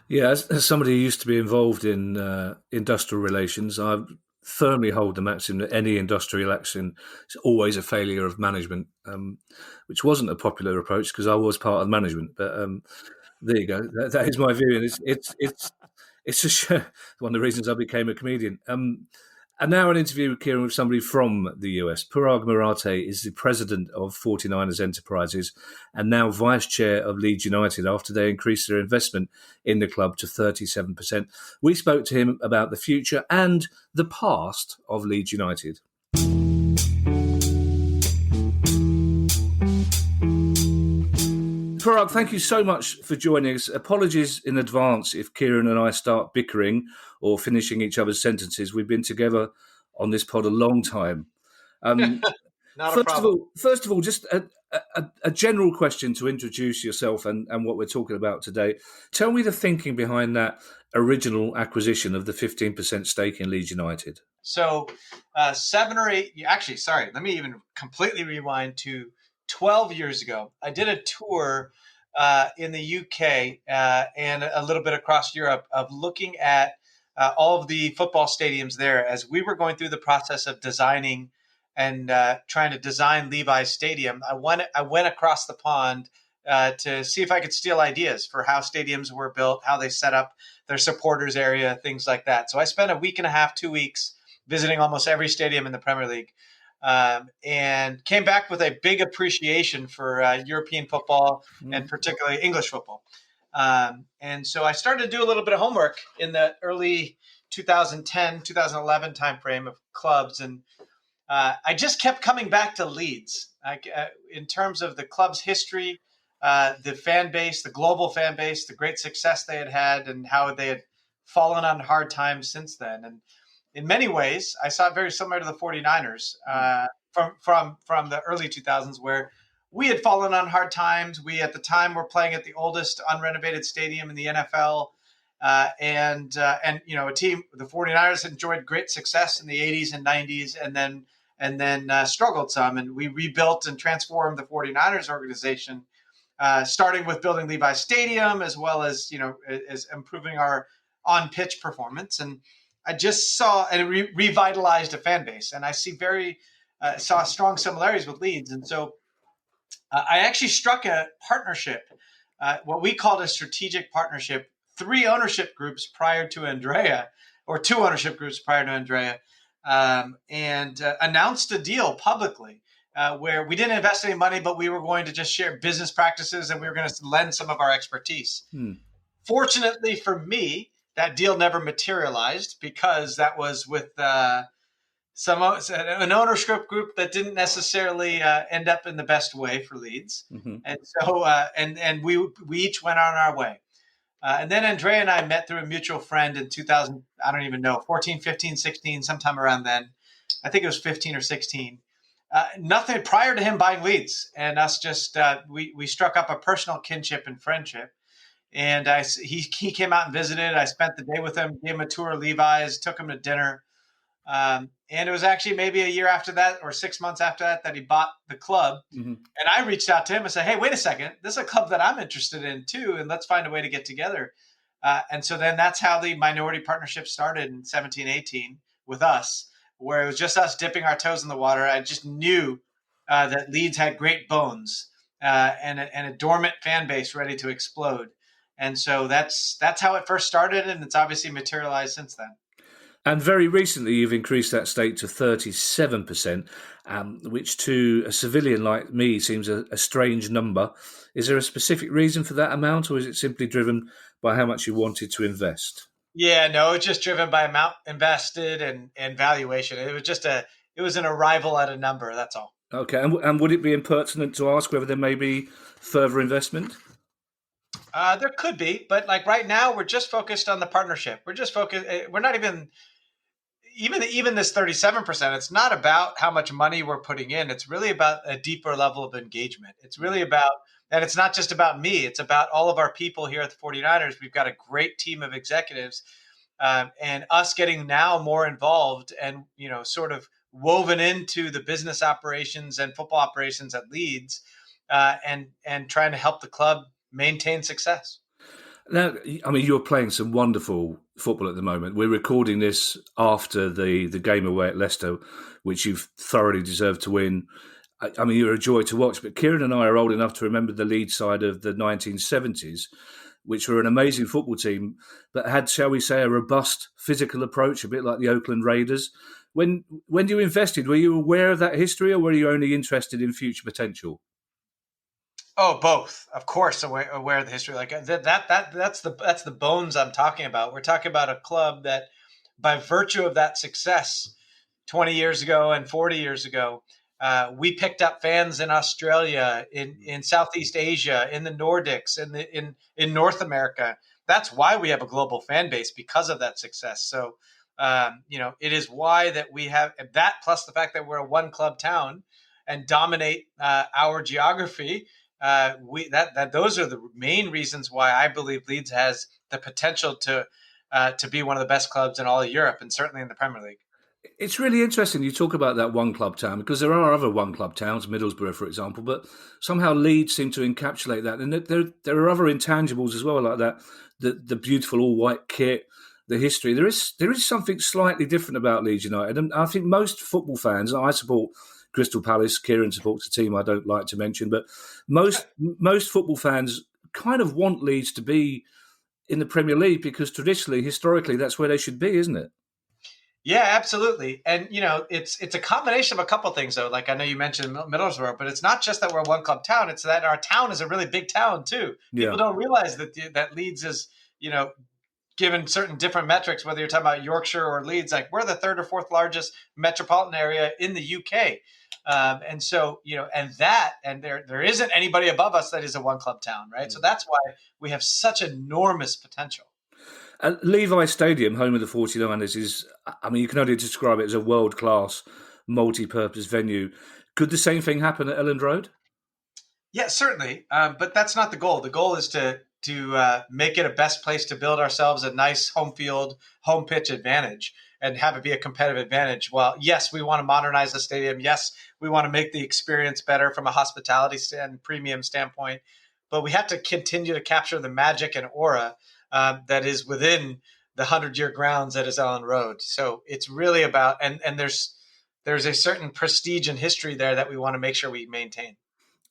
Yeah, as somebody who used to be involved in industrial relations, I firmly hold the maxim that any industrial action is always a failure of management, which wasn't a popular approach because I was part of management. But there you go. That is my view, and it's one of the reasons I became a comedian. And now an interview with Kieran with somebody from the US. Paraag Marathe is the president of 49ers Enterprises and now vice chair of Leeds United after they increased their investment in the club to 37%. We spoke to him about the future and the past of Leeds United. Paraag, thank you so much for joining us. Apologies in advance if Kieran and I start bickering or finishing each other's sentences. We've been together on this pod a long time. Not a problem. First of all, just a general question to introduce yourself and what we're talking about today. Tell me the thinking behind that original acquisition of the 15% stake in Leeds United. So 7 or 8, actually, sorry, let me even completely rewind to 12 years ago. I did a tour in the UK and a little bit across Europe of looking at all of the football stadiums there as we were going through the process of designing and trying to design Levi's Stadium. I went across the pond to see if I could steal ideas for how stadiums were built, how they set up their supporters area, things like that. So I spent a week and a half, 2 weeks visiting almost every stadium in the Premier League. And came back with a big appreciation for European football and particularly English football. And so I started to do a little bit of homework in the early 2010, 2011 timeframe of clubs. And I just kept coming back to Leeds in terms of the club's history, the fan base, the global fan base, the great success they had had and how they had fallen on hard times since then. And in many ways, I saw it very similar to the 49ers from the early 2000s, where we had fallen on hard times. We, at the time, were playing at the oldest unrenovated stadium in the NFL. And a team, the 49ers, enjoyed great success in the 80s and 90s and then struggled some. And we rebuilt and transformed the 49ers organization, starting with building Levi's Stadium, as well as improving our on-pitch performance. And I just saw and revitalized a fan base, and I saw strong similarities with Leeds. And so I actually struck a partnership, what we called a strategic partnership, 3 ownership groups prior to Andrea, or 2 ownership groups prior to Andrea, and announced a deal publicly where we didn't invest any money, but we were going to just share business practices and we were going to lend some of our expertise. Fortunately for me, that deal never materialized because that was with an ownership group that didn't necessarily end up in the best way for Leeds. And so and we each went on our way. And then Andrea and I met through a mutual friend in 2000, I don't even know, 14, 15, 16, sometime around then. I think it was 15 or 16. Nothing prior to him buying Leeds, and us just we struck up a personal kinship and friendship. And he came out and visited. I spent the day with him, gave him a tour of Levi's, took him to dinner. And it was actually maybe a year after that or 6 months after that he bought the club. And I reached out to him and said, hey, wait a second. This is a club that I'm interested in too. And let's find a way to get together. And so then that's how the minority partnership started in 17, 18 with us. where it was just us dipping our toes in the water. I just knew that Leeds had great bones and a dormant fan base ready to explode. And so that's how it first started, and it's obviously materialized since then. And very recently, you've increased that stake to 37%, which to a civilian like me seems a strange number. Is there a specific reason for that amount, or is it simply driven by how much you wanted to invest? Yeah, no, it's just driven by amount invested and valuation. It was an arrival at a number. That's all. Okay, and would it be impertinent to ask whether there may be further investment? There could be, but like right now, we're just focused on the partnership. We're just focused. We're not even this 37%. It's not about how much money we're putting in. It's really about a deeper level of engagement. It's really about, and it's not just about me. It's about all of our people here at the 49ers. We've got a great team of executives, and us getting now more involved and sort of woven into the business operations and football operations at Leeds, and trying to help the club maintain success. Now, I mean, you're playing some wonderful football at the moment. We're recording this after the game away at Leicester, which you've thoroughly deserved to win. I mean, you're a joy to watch, but Kieran and I are old enough to remember the Leeds side of the 1970s, which were an amazing football team that had, shall we say, a robust physical approach, a bit like the Oakland Raiders. When you invested, were you aware of that history, or were you only interested in future potential? Oh, both, of course, aware of the history. Like that's the bones I'm talking about. We're talking about a club that, by virtue of that success, 20 years ago and 40 years ago, we picked up fans in Australia, in Southeast Asia, in the Nordics, in North America. That's why we have a global fan base, because of that success. So, it is why that we have that, plus the fact that we're a one club town and dominate our geography. Those are the main reasons why I believe Leeds has the potential to be one of the best clubs in all of Europe, and certainly in the Premier League. It's really interesting you talk about that one club town, because there are other one club towns, Middlesbrough, for example, but somehow Leeds seem to encapsulate that. And there are other intangibles as well, like that, the beautiful all white kit, the history. There is something slightly different about Leeds United, and I think most football fans, I support Crystal Palace, Kieran supports a team I don't like to mention, but most football fans kind of want Leeds to be in the Premier League, because traditionally, historically, that's where they should be, isn't it? Yeah, absolutely. And, it's a combination of a couple things, though. Like, I know you mentioned Middlesbrough, but it's not just that we're a one club town. It's that our town is a really big town, too. Yeah. People don't realize that Leeds is, given certain different metrics, whether you're talking about Yorkshire or Leeds, like we're the third or fourth largest metropolitan area in the UK. And so, and there isn't anybody above us that is a one club town, right? So that's why we have such enormous potential. Levi Stadium, home of the 49ers, is, I mean, you can only describe it as a world-class, multi-purpose venue. Could the same thing happen at Elland Road? Yeah, certainly. But that's not the goal. The goal is to make it a best place to build ourselves a nice home field, home pitch advantage, and have it be a competitive advantage. Well, yes, we want to modernize the stadium. Yes, we want to make the experience better from a hospitality and premium standpoint. But we have to continue to capture the magic and aura that is within the 100-year grounds that is Elland Road. So it's really about, and there's a certain prestige and history there that we want to make sure we maintain.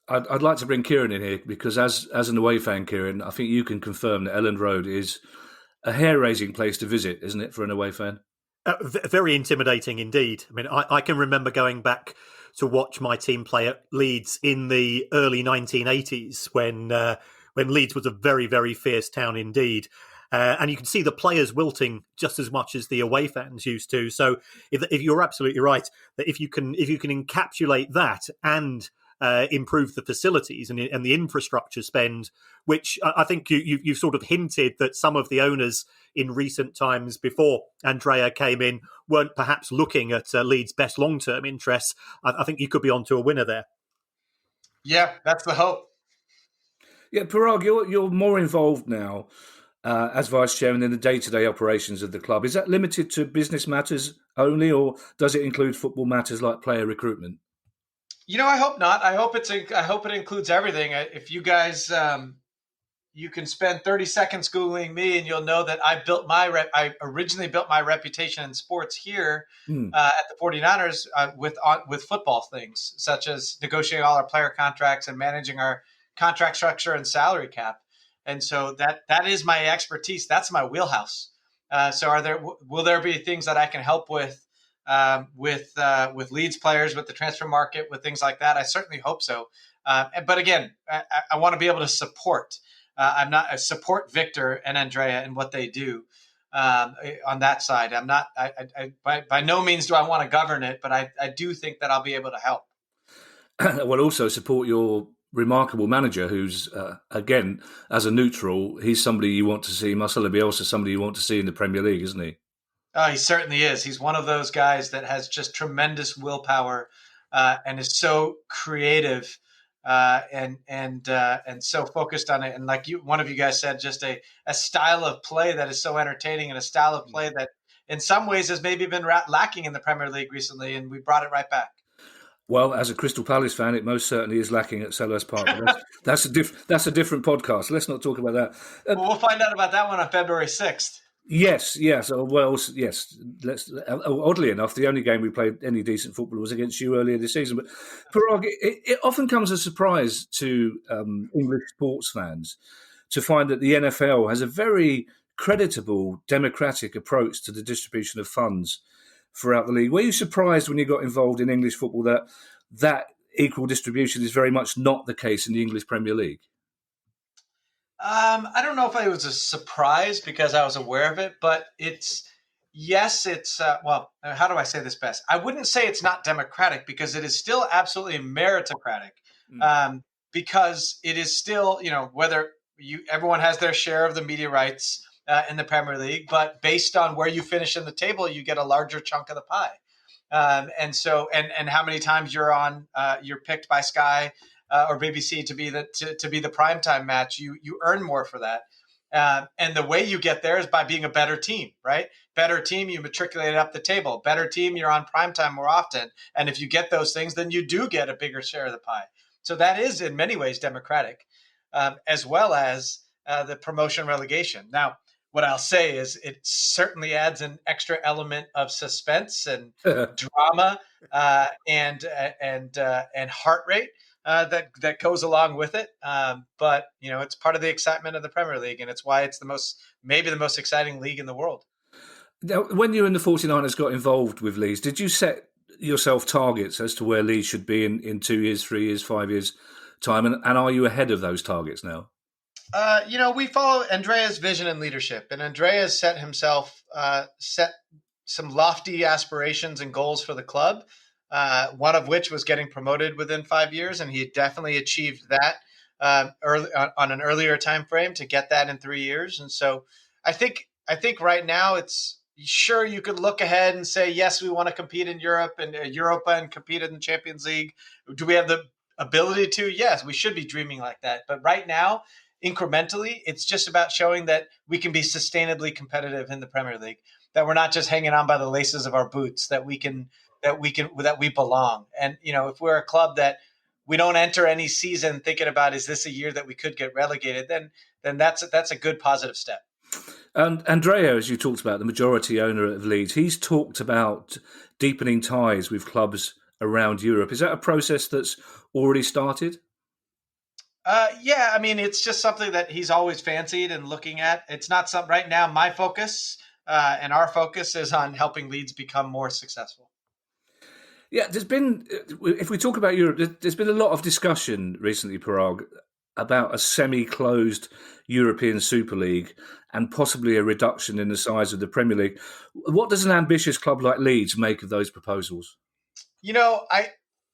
I'd like to bring Kieran in here, because as an away fan, Kieran, I think you can confirm that Elland Road is a hair-raising place to visit, isn't it, for an away fan? Very intimidating indeed. I mean, I can remember going back to watch my team play at Leeds in the early 1980s when Leeds was a very, very fierce town indeed. And you can see the players wilting just as much as the away fans used to. So if you're absolutely right, that if you can encapsulate that and improve the facilities and the infrastructure spend, which I think you've sort of hinted that some of the owners in recent times before Andrea came in weren't perhaps looking at Leeds' best long-term interests. I think you could be onto a winner there. Yeah, that's the hope. Yeah, Paraag, you're more involved now as vice chairman in the day-to-day operations of the club. Is that limited to business matters only, or does it include football matters like player recruitment? I hope not. I hope it includes everything. If you guys, you can spend 30 seconds Googling me and you'll know that I originally built my reputation in sports here at the 49ers with football things, such as negotiating all our player contracts and managing our contract structure and salary cap. And so that is my expertise. That's my wheelhouse. So will there be things that I can help with Leeds players, with the transfer market, with things like that? I certainly hope so. But again, I want to be able to support. I support Victor and Andrea and what they do on that side. I'm not. By no means do I want to govern it, but I do think that I'll be able to help. Well, also support your remarkable manager, who's again, as a neutral, he's somebody you want to see. Marcelo Bielsa, somebody you want to see in the Premier League, isn't he? Oh, he certainly is. He's one of those guys that has just tremendous willpower and is so creative and so focused on it. And like one of you guys said, just a style of play that is so entertaining, and a style of play that in some ways has maybe been lacking in the Premier League recently, and we brought it right back. Well, as a Crystal Palace fan, it most certainly is lacking at Selhurst Park. That's a different podcast. Let's not talk about that. Well, we'll find out about that one on February 6th. Yes. Well, yes. Oddly enough, the only game we played any decent football was against you earlier this season. But Paraag, it often comes as a surprise to English sports fans to find that the NFL has a very creditable, democratic approach to the distribution of funds throughout the league. Were you surprised when you got involved in English football that equal distribution is very much not the case in the English Premier League? I don't know if it was a surprise because I was aware of it, but well, how do I say this best? I wouldn't say it's not democratic, because it is still absolutely meritocratic, because it is still, whether everyone has their share of the media rights in the Premier League, but based on where you finish in the table, you get a larger chunk of the pie. And how many times you're picked by Sky or BBC to be the primetime match, you earn more for that. And the way you get there is by being a better team, right? Better team, you matriculate up the table. Better team, you're on primetime more often. And if you get those things, then you do get a bigger share of the pie. So that is in many ways democratic, as well as the promotion relegation. Now, what I'll say is it certainly adds an extra element of suspense and drama and heart rate that goes along with it. But it's part of the excitement of the Premier League, and it's why it's maybe the most exciting league in the world. Now, when you and the 49ers got involved with Leeds, did you set yourself targets as to where Leeds should be in 2 years, 3 years, 5 years time, and are you ahead of those targets now? We follow Andrea's vision and leadership, and Andrea has set some lofty aspirations and goals for the club, one of which was getting promoted within 5 years, and he definitely achieved that early on an earlier time frame to get that in 3 years. And so I think right now it's sure you could look ahead and say, yes, we want to compete in Europe and Europa and compete in the Champions League. Do we have the ability to? Yes, we should be dreaming like that. But right now, incrementally, it's just about showing that we can be sustainably competitive in the Premier League, that we're not just hanging on by the laces of our boots, that we belong. And, if we're a club that we don't enter any season thinking about, is this a year that we could get relegated, then that's a good positive step. And Andrea, as you talked about, the majority owner of Leeds, he's talked about deepening ties with clubs around Europe. Is that a process that's already started? Yeah, I mean, it's just something that he's always fancied and looking at. It's not something right now. My focus and our focus is on helping Leeds become more successful. Yeah, if we talk about Europe, there's been a lot of discussion recently, Paraag, about a semi-closed European Super League and possibly a reduction in the size of the Premier League. What does an ambitious club like Leeds make of those proposals?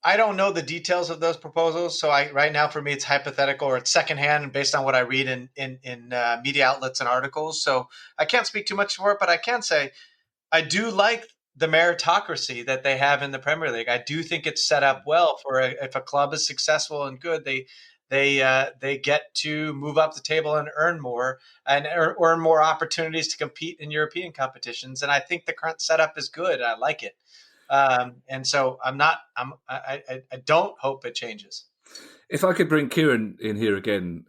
I don't know the details of those proposals, so right now for me it's hypothetical or it's secondhand and based on what I read in media outlets and articles. So I can't speak too much for it, but I can say I do like the meritocracy that they have in the Premier League. I do think it's set up well for if a club is successful and good, they get to move up the table and earn more and earn more opportunities to compete in European competitions. And I think the current setup is good. I like it. And so I don't hope it changes. If I could bring Kieran in here again,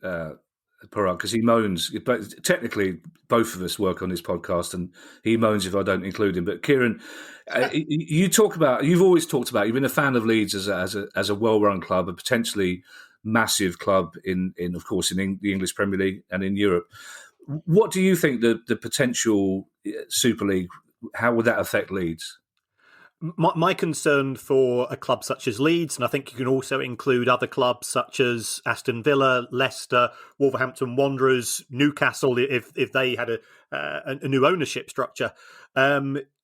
Paraag, because he moans. But technically, both of us work on this podcast, and he moans if I don't include him. But Kieran, you've always talked about. You've been a fan of Leeds as a well-run club, a potentially massive club in of course in the English Premier League and in Europe. What do you think the potential Super League? How would that affect Leeds? My concern for a club such as Leeds, and I think you can also include other clubs such as Aston Villa, Leicester, Wolverhampton Wanderers, Newcastle, if they had a new ownership structure,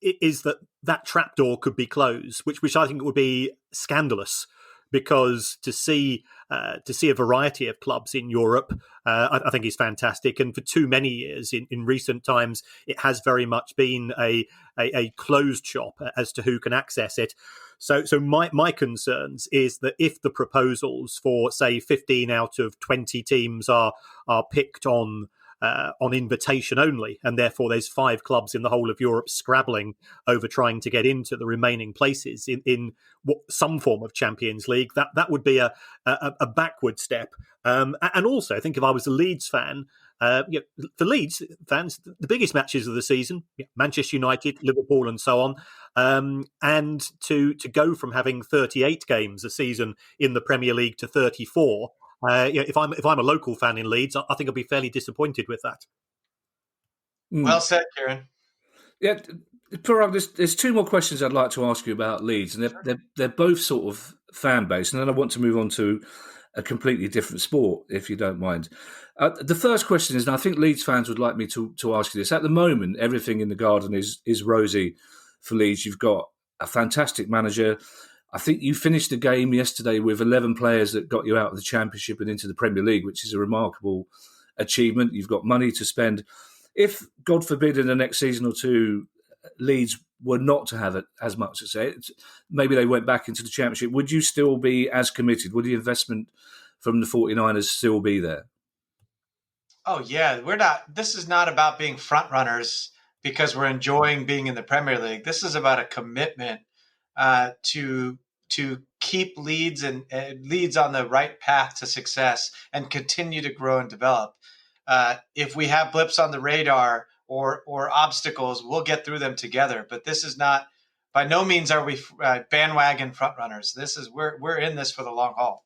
is that trapdoor could be closed, which I think would be scandalous. Because to see a variety of clubs in Europe, I think is fantastic. And for too many years in recent times, it has very much been a closed shop as to who can access it. So my concerns is that if the proposals for, say, 15 out of 20 teams are picked on invitation only, and therefore there's 5 clubs in the whole of Europe scrabbling over trying to get into the remaining places in some form of Champions League, that would be a backward step. And also, I think if I was a Leeds fan, for Leeds fans, the biggest matches of the season, Manchester United, Liverpool, and so on, and to go from having 38 games a season in the Premier League to 34. If I'm a local fan in Leeds, I think I'll be fairly disappointed with that. Well said, Kieran. Yeah, Paraag, there's 2 more questions I'd like to ask you about Leeds, and they're both sort of fan based, and then I want to move on to a completely different sport, if you don't mind. The first question is, and I think Leeds fans would like me to ask you this. At the moment, everything in the garden is rosy for Leeds. You've got a fantastic manager. I think you finished the game yesterday with 11 players that got you out of the Championship and into the Premier League, which is a remarkable achievement. You've got money to spend. If, God forbid, in the next season or 2, Leeds were not to have it as much as maybe they went back into the Championship, would you still be as committed? Would the investment from the 49ers still be there? Oh, yeah. This is not about being front runners because we're enjoying being in the Premier League. This is about a commitment to keep Leeds and Leeds on the right path to success and continue to grow and develop. If we have blips on the radar or obstacles, we'll get through them together. But this is not, by no means are we bandwagon front runners. We're in this for the long haul.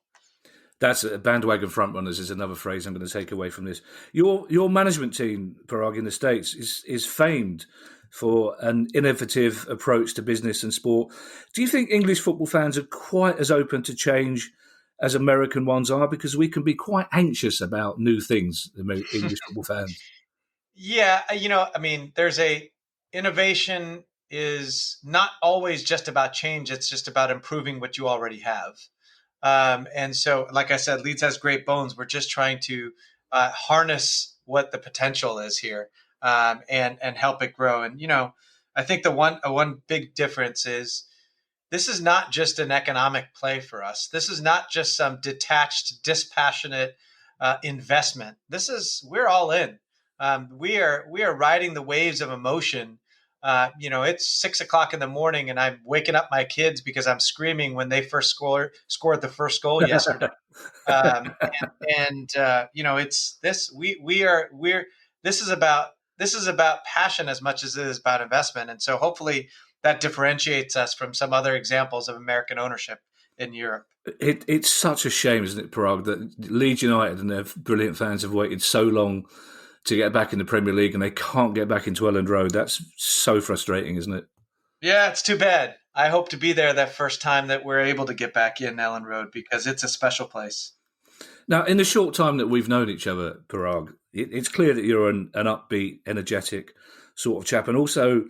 That's a bandwagon front runners is another phrase I'm going to take away from this. Your management team, Paraag, in the States is famed for an innovative approach to business and sport. Do you think English football fans are quite as open to change as American ones are? Because we can be quite anxious about new things, English football fans. Yeah, innovation is not always just about change. It's just about improving what you already have. And so, like I said, Leeds has great bones. We're just trying to harness what the potential is here. And help it grow. And, I think the one big difference is this is not just an economic play for us. This is not just some detached, dispassionate investment. We're all in. We are riding the waves of emotion. It's 6:00 in the morning and I'm waking up my kids because I'm screaming when they first scored the first goal yesterday. It's this, this is about passion as much as it is about investment. And so hopefully that differentiates us from some other examples of American ownership in Europe. It's such a shame, isn't it, Paraag, that Leeds United and their brilliant fans have waited so long to get back in the Premier League and they can't get back into Elland Road. That's so frustrating, isn't it? Yeah, it's too bad. I hope to be there that first time that we're able to get back in Elland Road because it's a special place. Now, in the short time that we've known each other, Paraag, it's clear that you're an upbeat, energetic sort of chap. And also,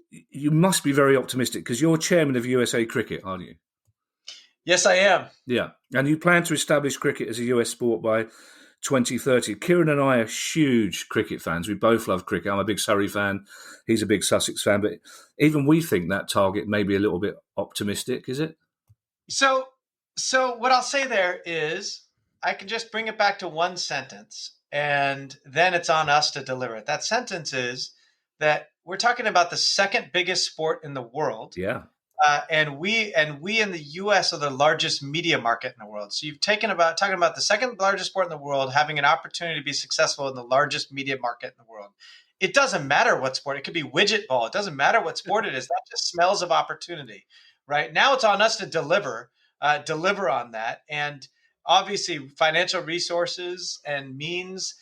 you must be very optimistic because you're chairman of USA Cricket, aren't you? Yes, I am. Yeah. And you plan to establish cricket as a US sport by 2030. Kieran and I are huge cricket fans. We both love cricket. I'm a big Surrey fan. He's a big Sussex fan. But even we think that target may be a little bit optimistic, is it? So what I'll say there is I can just bring it back to one sentence, and then it's on us to deliver it. That sentence is that we're talking about the second biggest sport in the world. Yeah. And we in the U.S. are the largest media market in the world. So you've talking about the second largest sport in the world having an opportunity to be successful in the largest media market in the world. It doesn't matter what sport. It could be widget ball. It doesn't matter what sport it is. That just smells of opportunity, right? Now it's on us to deliver on that. And obviously financial resources and means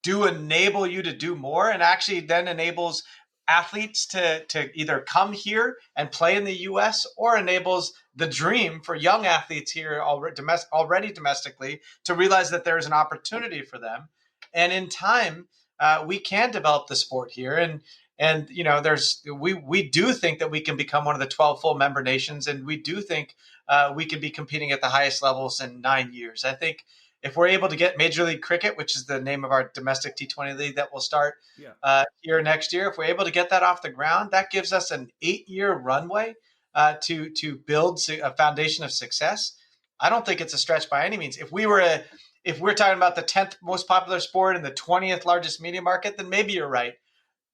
do enable you to do more, and actually then enables athletes to either come here and play in the U.S. or enables the dream for young athletes here already domestically to realize that there is an opportunity for them. And in time, we can develop the sport here. And we do think that we can become one of the 12 full member nations, and we do think we can be competing at the highest levels in 9 years. I think if we're able to get Major League Cricket, which is the name of our domestic T20 league that will start here next year, if we're able to get that off the ground, that gives us an 8-year runway to build a foundation of success. I don't think it's a stretch by any means. If we're talking about the 10th most popular sport and the 20th largest media market, then maybe you're right.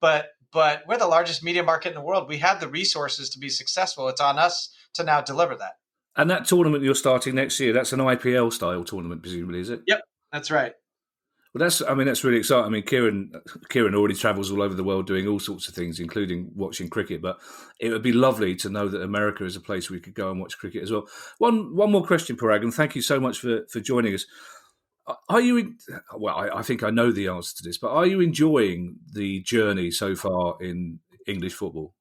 But we're the largest media market in the world. We have the resources to be successful. It's on us to now deliver that. And that tournament you're starting next year, that's an IPL style tournament, presumably, is it? Yep, that's right. Well, that's really exciting. I mean, Kieran already travels all over the world doing all sorts of things, including watching cricket. But it would be lovely to know that America is a place we could go and watch cricket as well. One more question, Paraag, and thank you so much for joining us. Are you? I think I know the answer to this, but are you enjoying the journey so far in English football?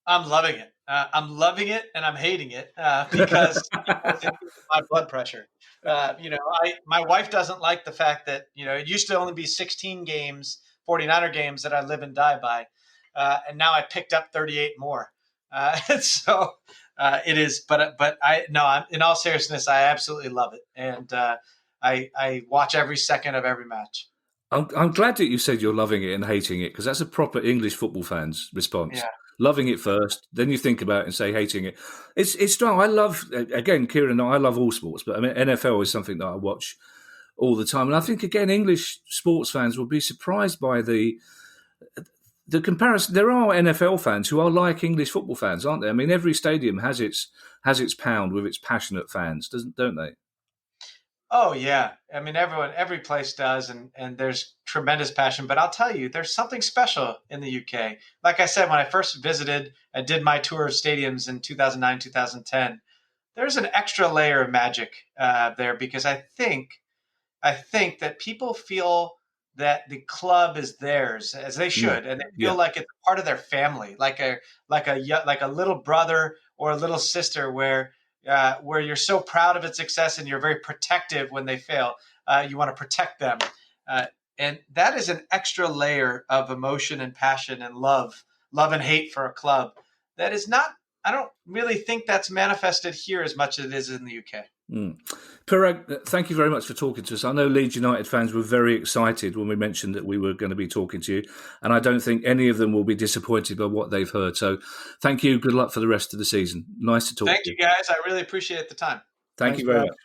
I'm loving it. I'm loving it and I'm hating it because my blood pressure. My wife doesn't like the fact that, it used to only be 16 games, 49er games that I live and die by. And now I picked up 38 more. So it is, but I'm in all seriousness, I absolutely love it. And I watch every second of every match. I'm glad that you said you're loving it and hating it, because that's a proper English football fan's response. Yeah. Loving it first, then you think about it and say hating it. It's strong. I love, again, Kieran and I love all sports, but I mean, NFL is something that I watch all the time. And I think, again, English sports fans will be surprised by the comparison. There are NFL fans who are like English football fans, aren't they? I mean, every stadium has its pound with its passionate fans, don't they? Oh, yeah. I mean, every place does, and there's tremendous passion. But I'll tell you, there's something special in the UK. Like I said, when I first visited and did my tour of stadiums in 2009, 2010, there's an extra layer of magic there, because I think that people feel that the club is theirs, as they should, and they feel like it's part of their family, like a little brother or a little sister, where you're so proud of its success and you're very protective when they fail. You want to protect them. And that is an extra layer of emotion and passion and love and hate for a club. That is not, I don't really think that's manifested here as much as it is in the UK. Paraag, thank you very much for talking to us. I know Leeds United fans were very excited when we mentioned that we were going to be talking to you, and I don't think any of them will be disappointed by what they've heard. So thank you. Good luck for the rest of the season. Nice to talk to you. Thank you, guys. I really appreciate the time. Thank you very much.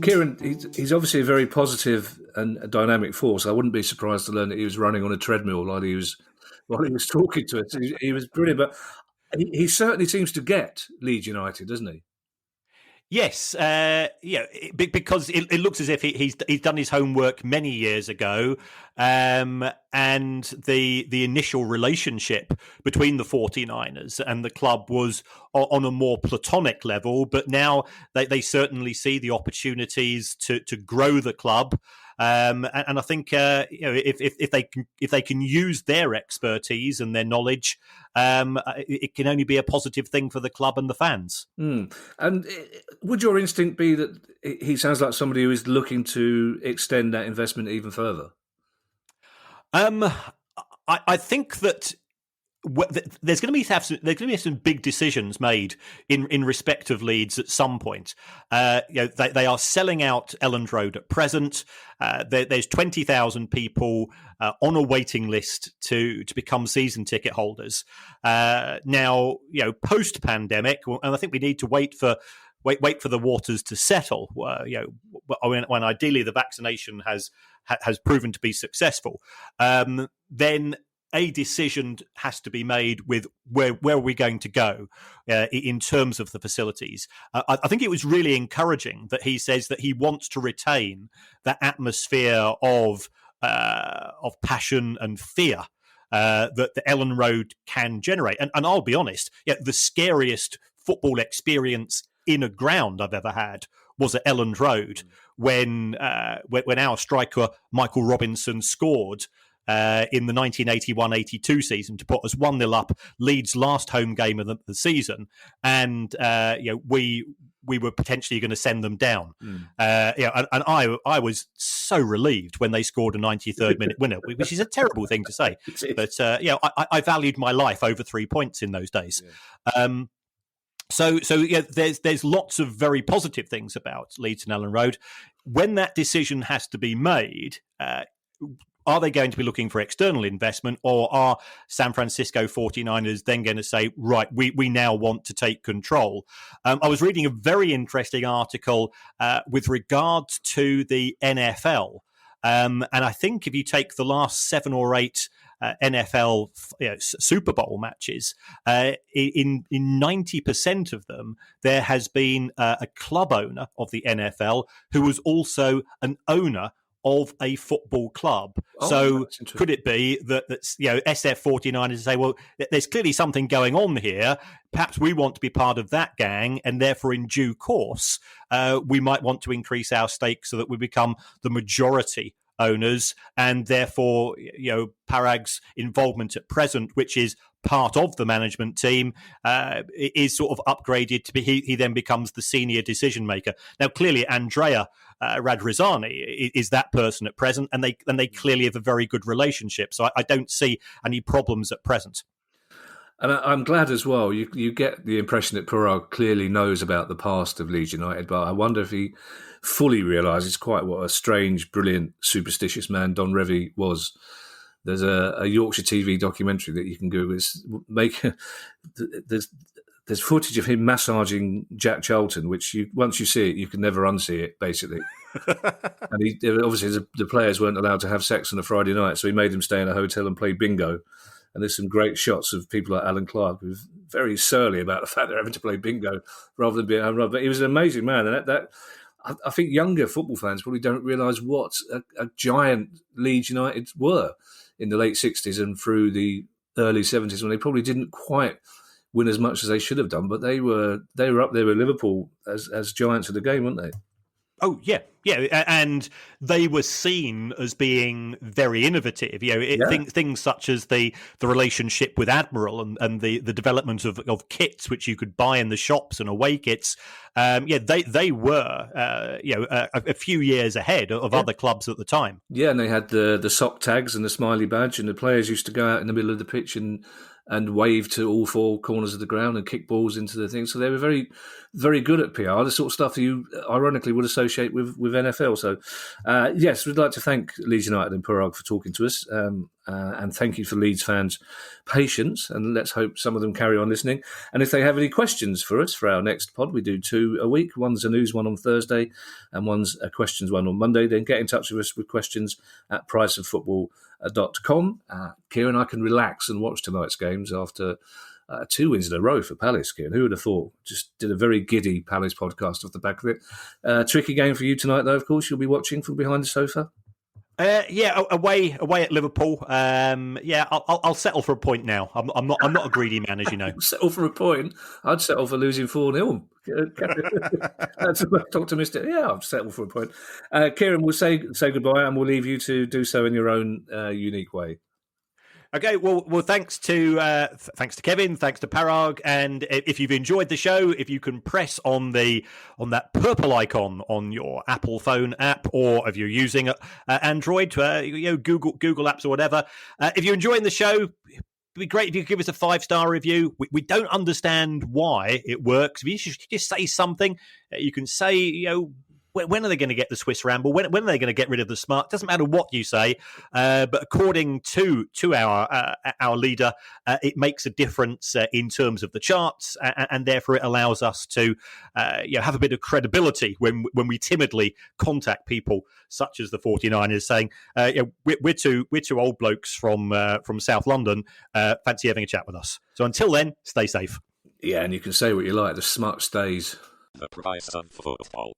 Kieran, he's obviously a very positive and a dynamic force. I wouldn't be surprised to learn that he was running on a treadmill while he was talking to us. He was brilliant, but he certainly seems to get Leeds United, doesn't he? Yes, because it looks as if he's done his homework many years ago, and the initial relationship between the 49ers and the club was on a more platonic level, but now they certainly see the opportunities to grow the club. And I think if they can use their expertise and their knowledge, it can only be a positive thing for the club and the fans. And would your instinct be that he sounds like somebody who is looking to extend that investment even further? I think that there's going to be some big decisions made in respect of Leeds at some point. They are selling out Elland Road at present. There's 20,000 people on a waiting list to become season ticket holders. Now, post pandemic, and I think we need to wait for wait for the waters to settle. When ideally the vaccination has proven to be successful, then a decision has to be made with where are we going to go in terms of the facilities. I think it was really encouraging that he says that he wants to retain that atmosphere of passion and fear that the Ellen Road can generate. And I'll be honest, the scariest football experience in a ground I've ever had was at Elland Road when our striker Michael Robinson scored in the 1981-82 season to put us 1-0 up, Leeds' last home game of the season, and we were potentially going to send them down. And I was so relieved when they scored a 93rd minute winner, which is a terrible thing to say, but I valued my life over 3 points in those days. Yeah. So there's lots of very positive things about Leeds and Ellen Road. When that decision has to be made, are they going to be looking for external investment, or are San Francisco 49ers then going to say, right, we now want to take control? I was reading a very interesting article with regards to the NFL. And I think if you take the last 7 or 8 NFL Super Bowl matches, in 90% of them, there has been a club owner of the NFL who was also an owner of a football club. So could it be that SF 49ers say, well, there's clearly something going on here. Perhaps we want to be part of that gang, and therefore in due course, we might want to increase our stake so that we become the majority owners, and therefore, Paraag's involvement at present, which is part of the management team, is sort of upgraded to be. He then becomes the senior decision maker. Now, clearly, Andrea Radrizani is that person at present, and they clearly have a very good relationship. So I don't see any problems at present. And I'm glad as well. You get the impression that Paraag clearly knows about the past of Leeds United, but I wonder if he fully realises quite what a strange, brilliant, superstitious man Don Revie was. There's a Yorkshire TV documentary that you can Google. There's footage of him massaging Jack Charlton, which once you see it, you can never unsee it, basically. And obviously the players weren't allowed to have sex on a Friday night, so he made them stay in a hotel and play bingo. And there's some great shots of people like Alan Clark who's very surly about the fact they're having to play bingo rather than being home run. But he was an amazing man. And that I think younger football fans probably don't realise what a giant Leeds United were in the late 60s and through the early 70s, when they probably didn't quite win as much as they should have done. But they were up there with Liverpool as giants of the game, weren't they? Oh, yeah. And they were seen as being very innovative. Things such as the relationship with Admiral and the development of kits which you could buy in the shops and away kits. They were a few years ahead of other clubs at the time. Yeah, and they had the sock tags and the smiley badge, and the players used to go out in the middle of the pitch and wave to all 4 corners of the ground and kick balls into the thing. So they were very, very good at PR, the sort of stuff that you ironically would associate with NFL. So, yes, we'd like to thank Leeds United and Paraag for talking to us, and thank you for Leeds fans' patience, and let's hope some of them carry on listening. And if they have any questions for us for our next pod, we do 2 a week. One's a news one on Thursday, and one's a questions one on Monday. Then get in touch with us with questions at priceoffootball.com. Kieran, I can relax and watch tonight's games after 2 wins in a row for Palace, Kieran. Who would have thought? Just did a very giddy Palace podcast off the back of it. Tricky game for you tonight, though, of course. You'll be watching from behind the sofa. Away at Liverpool. I'll settle for a point now. I'm not a greedy man, as you know. Settle for a point? I'd settle for losing 4-0. That's optimistic. Yeah, I'll settle for a point. Kieran, we'll say goodbye, and we'll leave you to do so in your own unique way. Okay, well, thanks to Kevin, thanks to Paraag, and if you've enjoyed the show, if you can press on that purple icon on your Apple phone app, or if you're using Android, Google Apps or whatever, if you're enjoying the show, it'd be great if you could give us a 5-star review. We don't understand why it works. If you should just say something, you can say when are they going to get the Swiss Ramble? When are they going to get rid of the smart? Doesn't matter what you say, but according to our leader, it makes a difference in terms of the charts, and therefore it allows us to have a bit of credibility when we timidly contact people such as the 49ers saying, we're two old blokes from South London. Fancy having a chat with us. So until then, stay safe. Yeah, and you can say what you like. The smart stays. The price of football.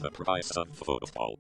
The price of football.